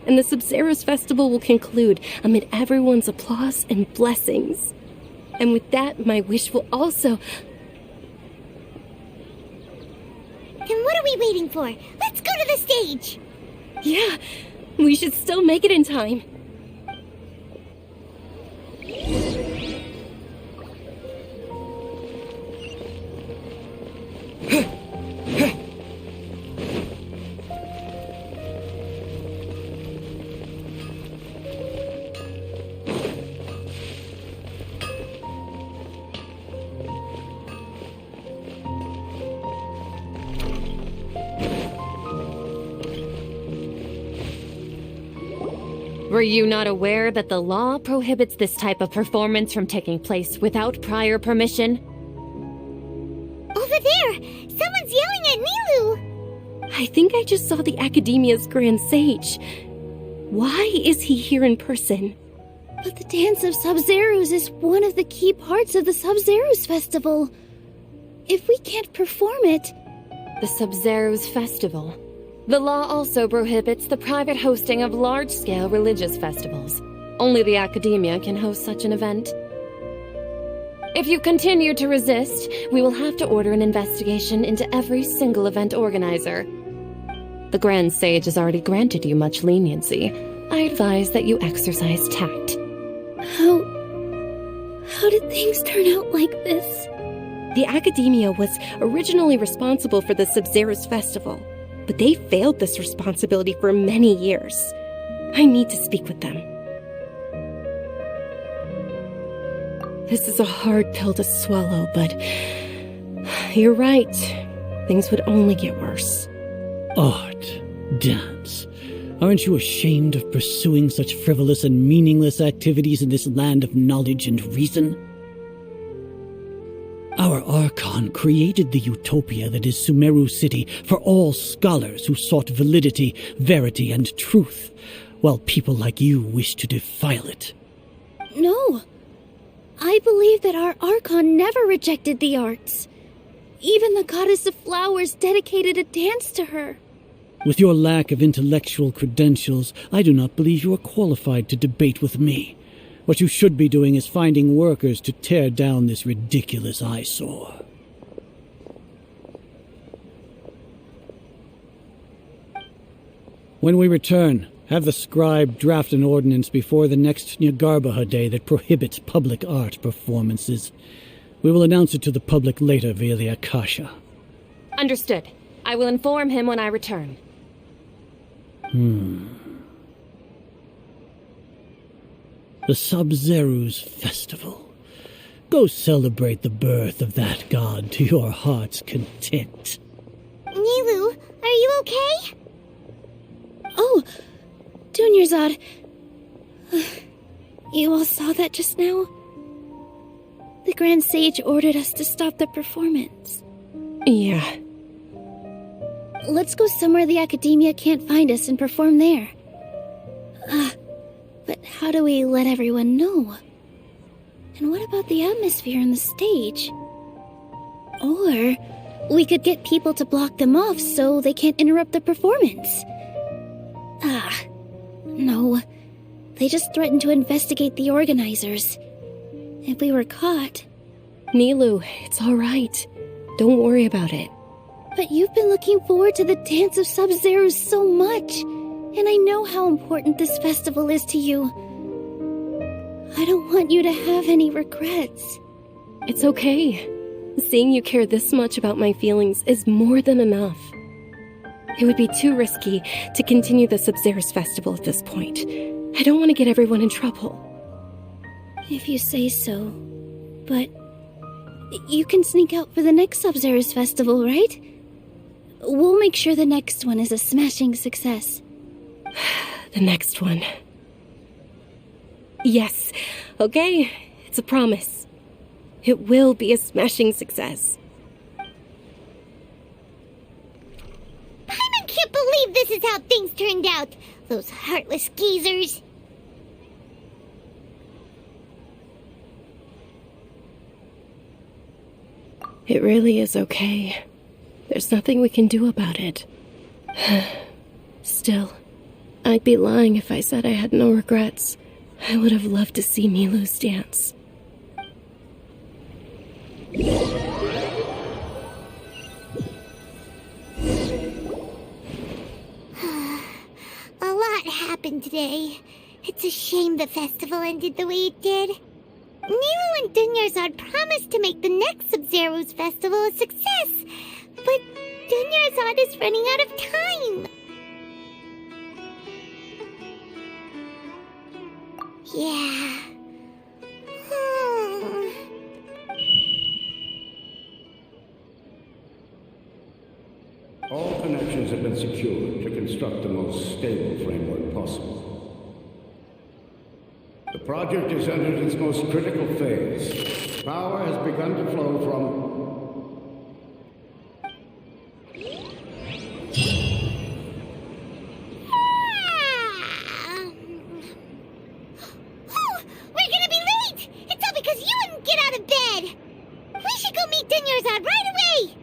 And the Sub-Zeros festival will conclude amid everyone's applause and blessings. And with that, my wish will also... Then what are we waiting for? Let's go to the stage! Yeah, we should still make it in time. Were you not aware that the law prohibits this type of performance from taking place without prior permission? Over there! Someone's yelling at Nilu! I think I just saw the Academia's Grand Sage. Why is he here in person? But the Dance of Sub-Zeros is one of the key parts of the Sub-Zeros festival. If we can't perform it... The Sub-Zeros festival. The law also prohibits the private hosting of large-scale religious festivals. Only the Academia can host such an event. If you continue to resist, we will have to order an investigation into every single event organizer. The Grand Sage has already granted you much leniency. I advise that you exercise tact. How did things turn out like this? The Academia was originally responsible for the Sub-Zeros festival, but they failed this responsibility for many years. I need to speak with them. This is a hard pill to swallow, but you're right. Things would only get worse. Art, dance. Aren't you ashamed of pursuing such frivolous and meaningless activities in this land of knowledge and reason? Our Archon created the utopia that is Sumeru City for all scholars who sought validity, verity, and truth, while people like you wish to defile it. No. I believe that our Archon never rejected the arts. Even the Goddess of Flowers dedicated a dance to her. With your lack of intellectual credentials, I do not believe you are qualified to debate with me. What you should be doing is finding workers to tear down this ridiculous eyesore. When we return, have the scribe draft an ordinance before the next Nyagarbha day that prohibits public art performances. We will announce it to the public later via the Akasha. Understood. I will inform him when I return. The Sub-Zeros Festival. Go celebrate the birth of that god to your heart's content. Nilu, are okay? Oh, Dunyarzad. You all saw that just now? The Grand Sage ordered us to stop the performance. Yeah. Let's go somewhere the Academia can't find us and perform there. But how do we let everyone know? And what about the atmosphere on the stage? Or we could get people to block them off so they can't interrupt the performance. No. They just threatened to investigate the organizers. If we were caught... Nilou, it's alright. Don't worry about it. But you've been looking forward to the Dance of Sub-Zeros so much, and I know how important this festival is to you. I don't want you to have any regrets. It's okay. Seeing you care this much about my feelings is more than enough. It would be too risky to continue the Sub-Zeros festival at this point. I don't want to get everyone in trouble. If you say so. But you can sneak out for the next Sub-Zeros festival, right? We'll make sure the next one is a smashing success. The next one. Yes. Okay. It's a promise. It will be a smashing success. I can't believe this is how things turned out. Those heartless geezers. It really is okay. There's nothing we can do about it. Still, I'd be lying if I said I had no regrets. I would have loved to see Nilou's dance. A lot happened today. It's a shame the festival ended the way it did. Nilou and Dunyarzad promised to make the next Sub-Zeros festival a success, but Dunyarzad is running out of time. Yeah. All connections have been secured to construct the most stable framework possible. The project has entered its most critical phase. Power has begun to flow from... We're gonna be late! It's all because you wouldn't get out of bed! We should go meet Dunyarzad right away!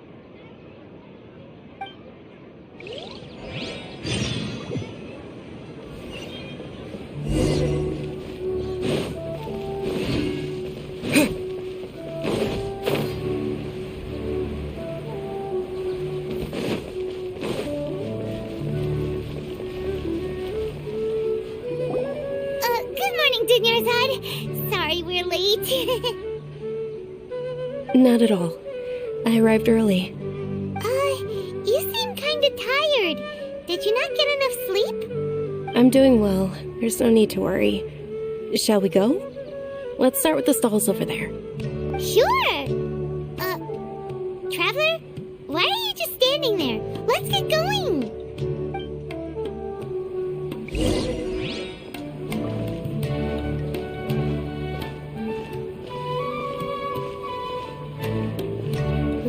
Dunyarzad. Sorry we're late. Not at all. I arrived early. You seem kinda tired. Did you not get enough sleep? I'm doing well. There's no need to worry. Shall we go? Let's start with the stalls over there. Sure! Traveler? Why are you just standing there? Let's get going!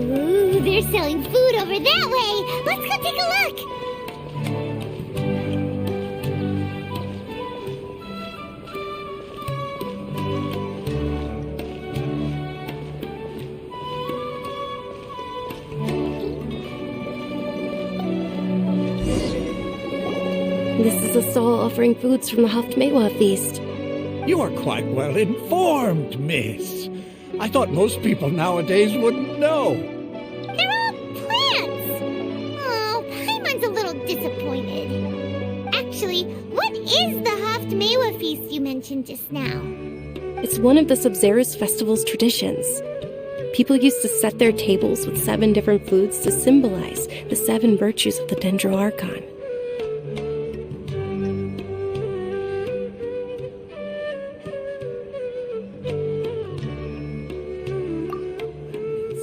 Ooh, they're selling food over that way! Let's go take a look! This is a stall offering foods from the Haftmewa feast. You are quite well informed, miss. I thought most people nowadays wouldn't know. They're all plants! Oh, Paimon's a little disappointed. Actually, what is the Haftmewa feast you mentioned just now? It's one of the Sub-Zeros festival's traditions. People used to set their tables with 7 different foods to symbolize the 7 virtues of the Dendro Archon.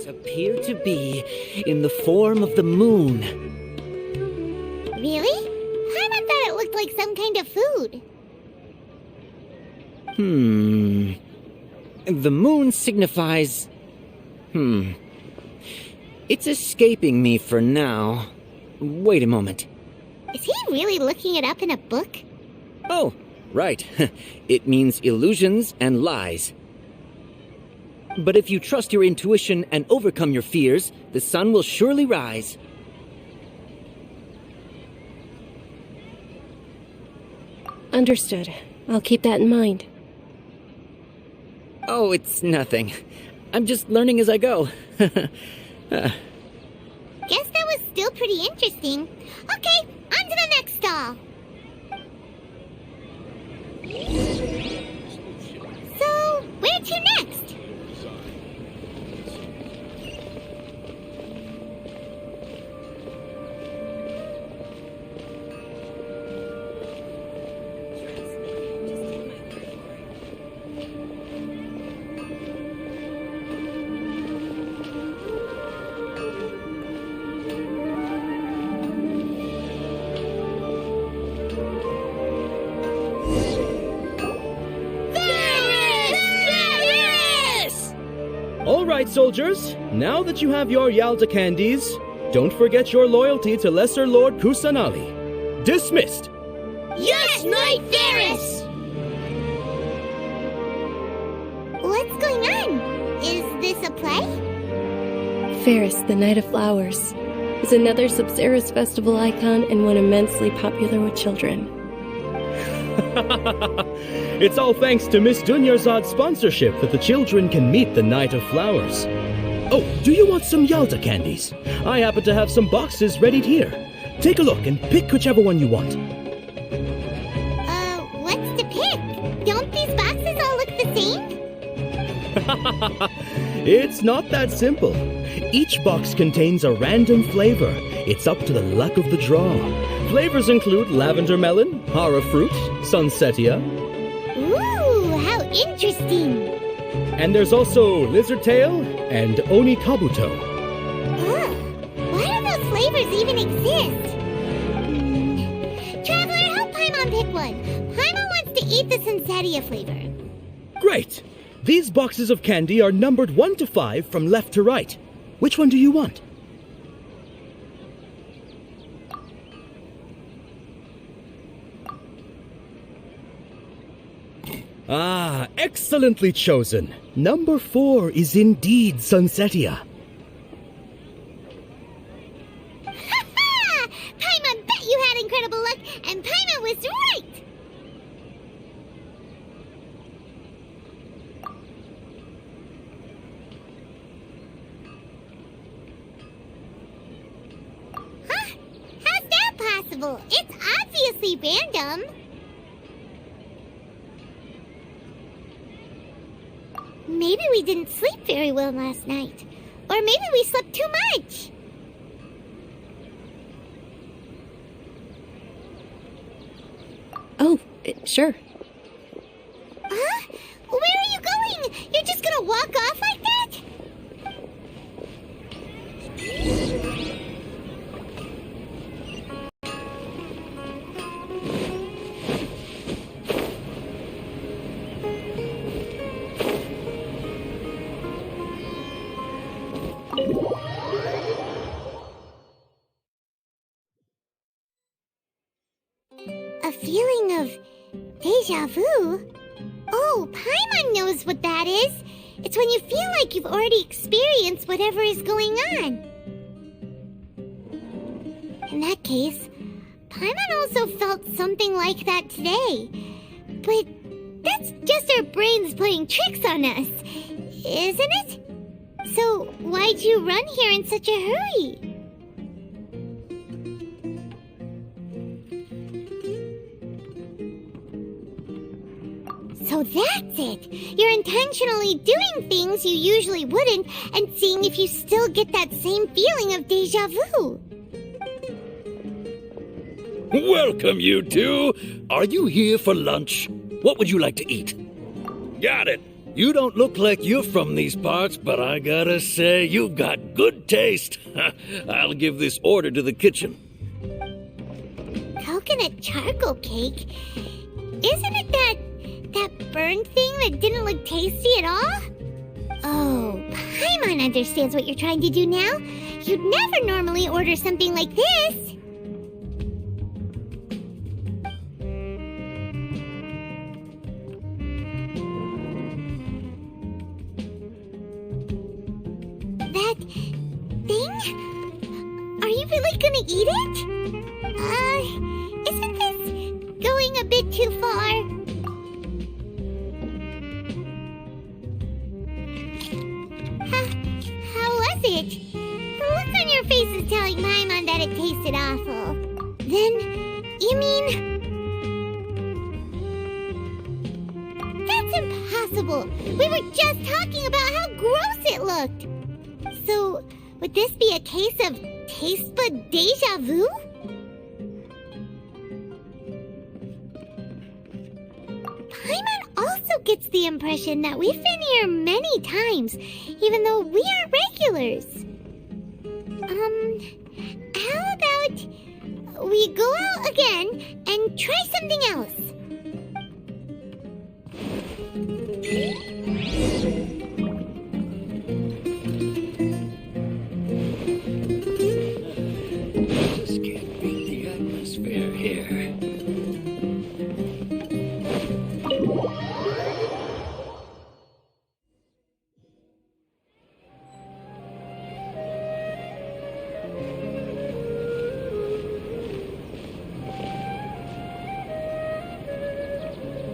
Appear to be in the form of the moon. Really? Paimon thought it looked like some kind of food. The moon signifies... It's escaping me for now. Wait a moment. Is he really looking it up in a book? Oh, right. It means illusions and lies. But if you trust your intuition and overcome your fears, the sun will surely rise. Understood. I'll keep that in mind. Oh, it's nothing. I'm just learning as I go. Guess that was still pretty interesting. Okay, on to the next stall. So, where to next? All right, soldiers. Now that you have your Yalda candies, don't forget your loyalty to Lesser Lord Kusanali. Dismissed. Yes, Knight Varys! What's going on? Is this a play? Ferris, the Knight of Flowers, is another Subceres festival icon and one immensely popular with children. It's all thanks to Miss Dunyarzad's sponsorship that the children can meet the Knight of Flowers. Oh, do you want some Yalda candies? I happen to have some boxes readied here. Take a look and pick whichever one you want. What's to pick? Don't these boxes all look the same? It's not that simple. Each box contains a random flavor. It's up to the luck of the draw. Flavors include lavender melon, hara fruit, sunsetia. Ooh, how interesting! And there's also lizard tail and oni kabuto. Why do those flavors even exist? Traveler, help Paimon pick one. Paimon wants to eat the sunsetia flavor. Great! These boxes of candy are numbered 1 to 5 from left to right. Which one do you want? Ah, excellently chosen. Number 4 is indeed Sunsetia. Ha-ha! Paimon bet you had incredible luck, and Paimon was right! Huh? How's that possible? It's obviously random. Maybe we didn't sleep very well last night. Or maybe we slept too much. Oh, sure. Huh? Where are you going? You're just gonna walk off like that? A feeling of deja vu? Oh, Paimon knows what that is. It's when you feel like you've already experienced whatever is going on. In that case, Paimon also felt something like that today. But that's just our brains playing tricks on us, isn't it? So why'd you run here in such a hurry? So that's it! You're intentionally doing things you usually wouldn't and seeing if you still get that same feeling of deja vu. Welcome, you two. Are you here for lunch? What would you like to eat? Got it. You don't look like you're from these parts, but I gotta say, you got good taste. I'll give this order to the kitchen. coconut charcoal cake. Isn't it that burned thing that didn't look tasty at all? Oh, Paimon understands what you're trying to do now. You'd never normally order something like this. That thing? Are you really gonna eat it? Isn't this going a bit too far? How was it? The look on your face is telling Paimon that it tasted awful. Then, you mean... That's impossible! We were just talking about how gross it looked! So, would this be a case of taste bud deja vu? Paimon also gets the impression that we've been here many times, even though we aren't regulars. How about we go out again and try something else? Just can't beat the atmosphere here.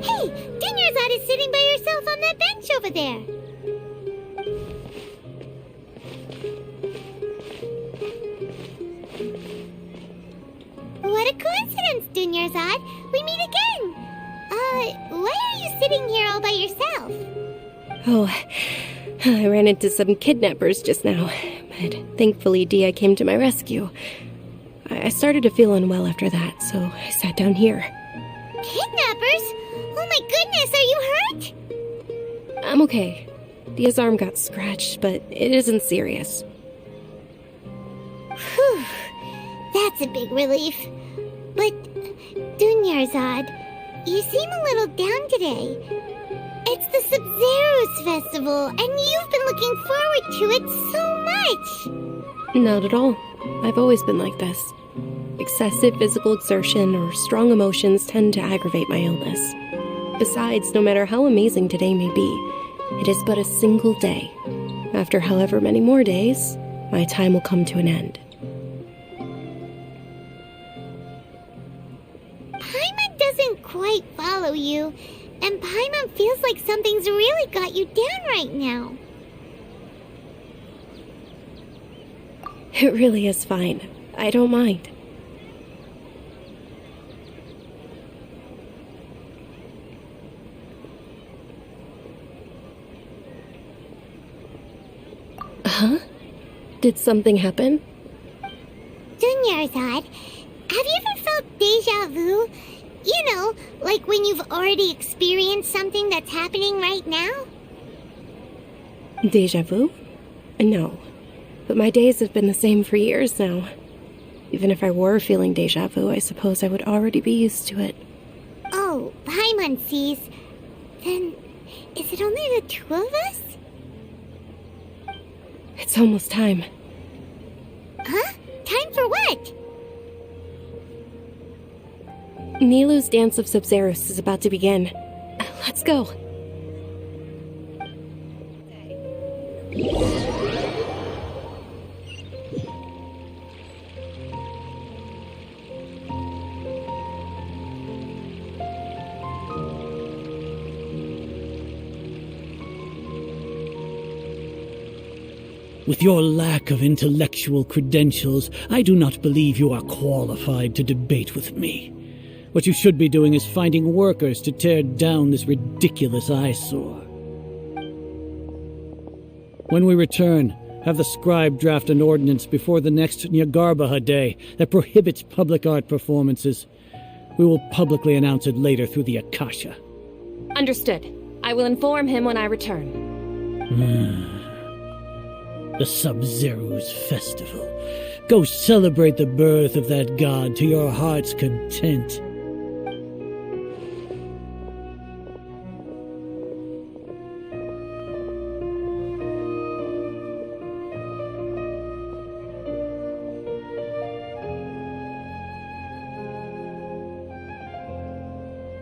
Hey, Dunyarzad is sitting by herself on that bench over there. What a coincidence, Dunyarzad. We meet again. Why are you sitting here all by yourself? Oh, I ran into some kidnappers just now, but thankfully Dia came to my rescue. I started to feel unwell after that, so I sat down here. Kidnappers? Oh my goodness, are you hurt? I'm okay. Dia's arm got scratched, but it isn't serious. Whew, that's a big relief. But, Dunyarzad, you seem a little down today. It's the Sub-Zero's festival, and you've been looking forward to it so much. Not at all. I've always been like this. Excessive physical exertion or strong emotions tend to aggravate my illness. Besides, no matter how amazing today may be, it is but a single day. After however many more days, my time will come to an end. Paimon doesn't quite follow you, and Paimon feels like something's really got you down right now. It really is fine. I don't mind. Huh? Did something happen? Dunyarzad, have you ever felt deja vu? You know, like when you've already experienced something that's happening right now? Deja vu? No. But my days have been the same for years now. Even if I were feeling deja vu, I suppose I would already be used to it. Oh, Paimon sees. Then, is it only the two of us? It's almost time. Huh? Time for what? Nilou's Dance of Sub-Zeros is about to begin. Let's go. With your lack of intellectual credentials, I do not believe you are qualified to debate with me. What you should be doing is finding workers to tear down this ridiculous eyesore. When we return, have the scribe draft an ordinance before the next Nyagarbaha Day that prohibits public art performances. We will publicly announce it later through the Akasha. Understood. I will inform him when I return. The Sub-Zero's festival. Go celebrate the birth of that god to your heart's content.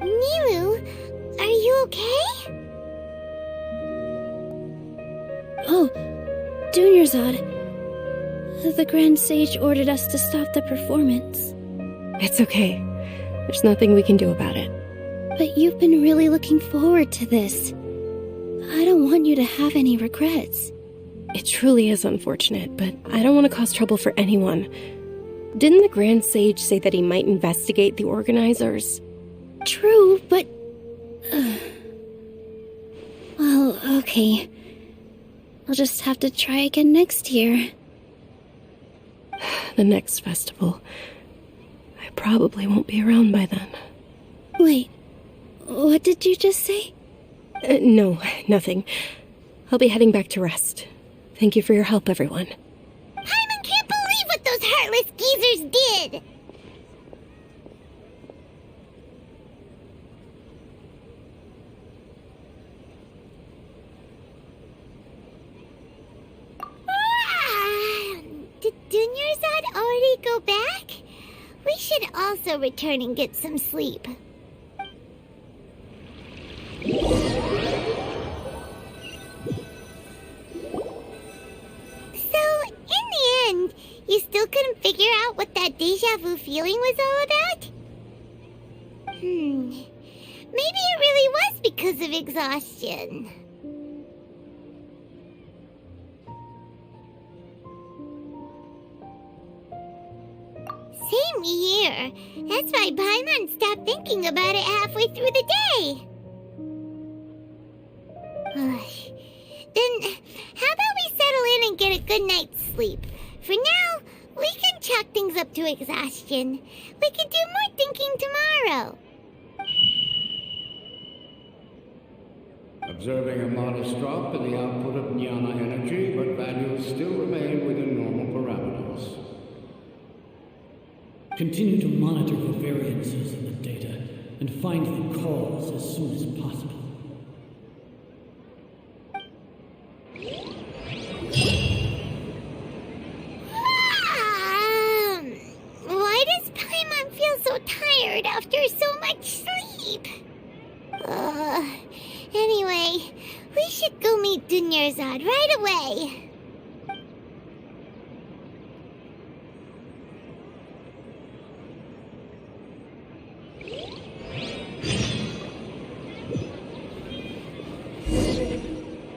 Nilu, are you okay? Oh, Dunyarzad. The Grand Sage ordered us to stop the performance. It's okay. There's nothing we can do about it. But you've been really looking forward to this. I don't want you to have any regrets. It truly is unfortunate, but I don't want to cause trouble for anyone. Didn't the Grand Sage say that he might investigate the organizers? True, but... Well, okay. I'll just have to try again next year. The next festival. I probably won't be around by then. Wait, what did you just say? No, nothing. I'll be heading back to rest. Thank you for your help, everyone. Paimon can't believe what those heartless geezers did! Did Dunyarzad already go back? We should also return and get some sleep. So, in the end, you still couldn't figure out what that deja vu feeling was all about? Maybe it really was because of exhaustion. Same here. That's why Paimon stopped thinking about it halfway through the day. Then, how about we settle in and get a good night's sleep? For now, we can chalk things up to exhaustion. We can do more thinking tomorrow. Observing a modest drop in the output of jnana energy, but values still remain within normal parameters. Continue to monitor for variances in the data and find the cause as soon as possible. Why does Paimon feel so tired after so much sleep? Anyway, we should go meet Dunyarzad right away.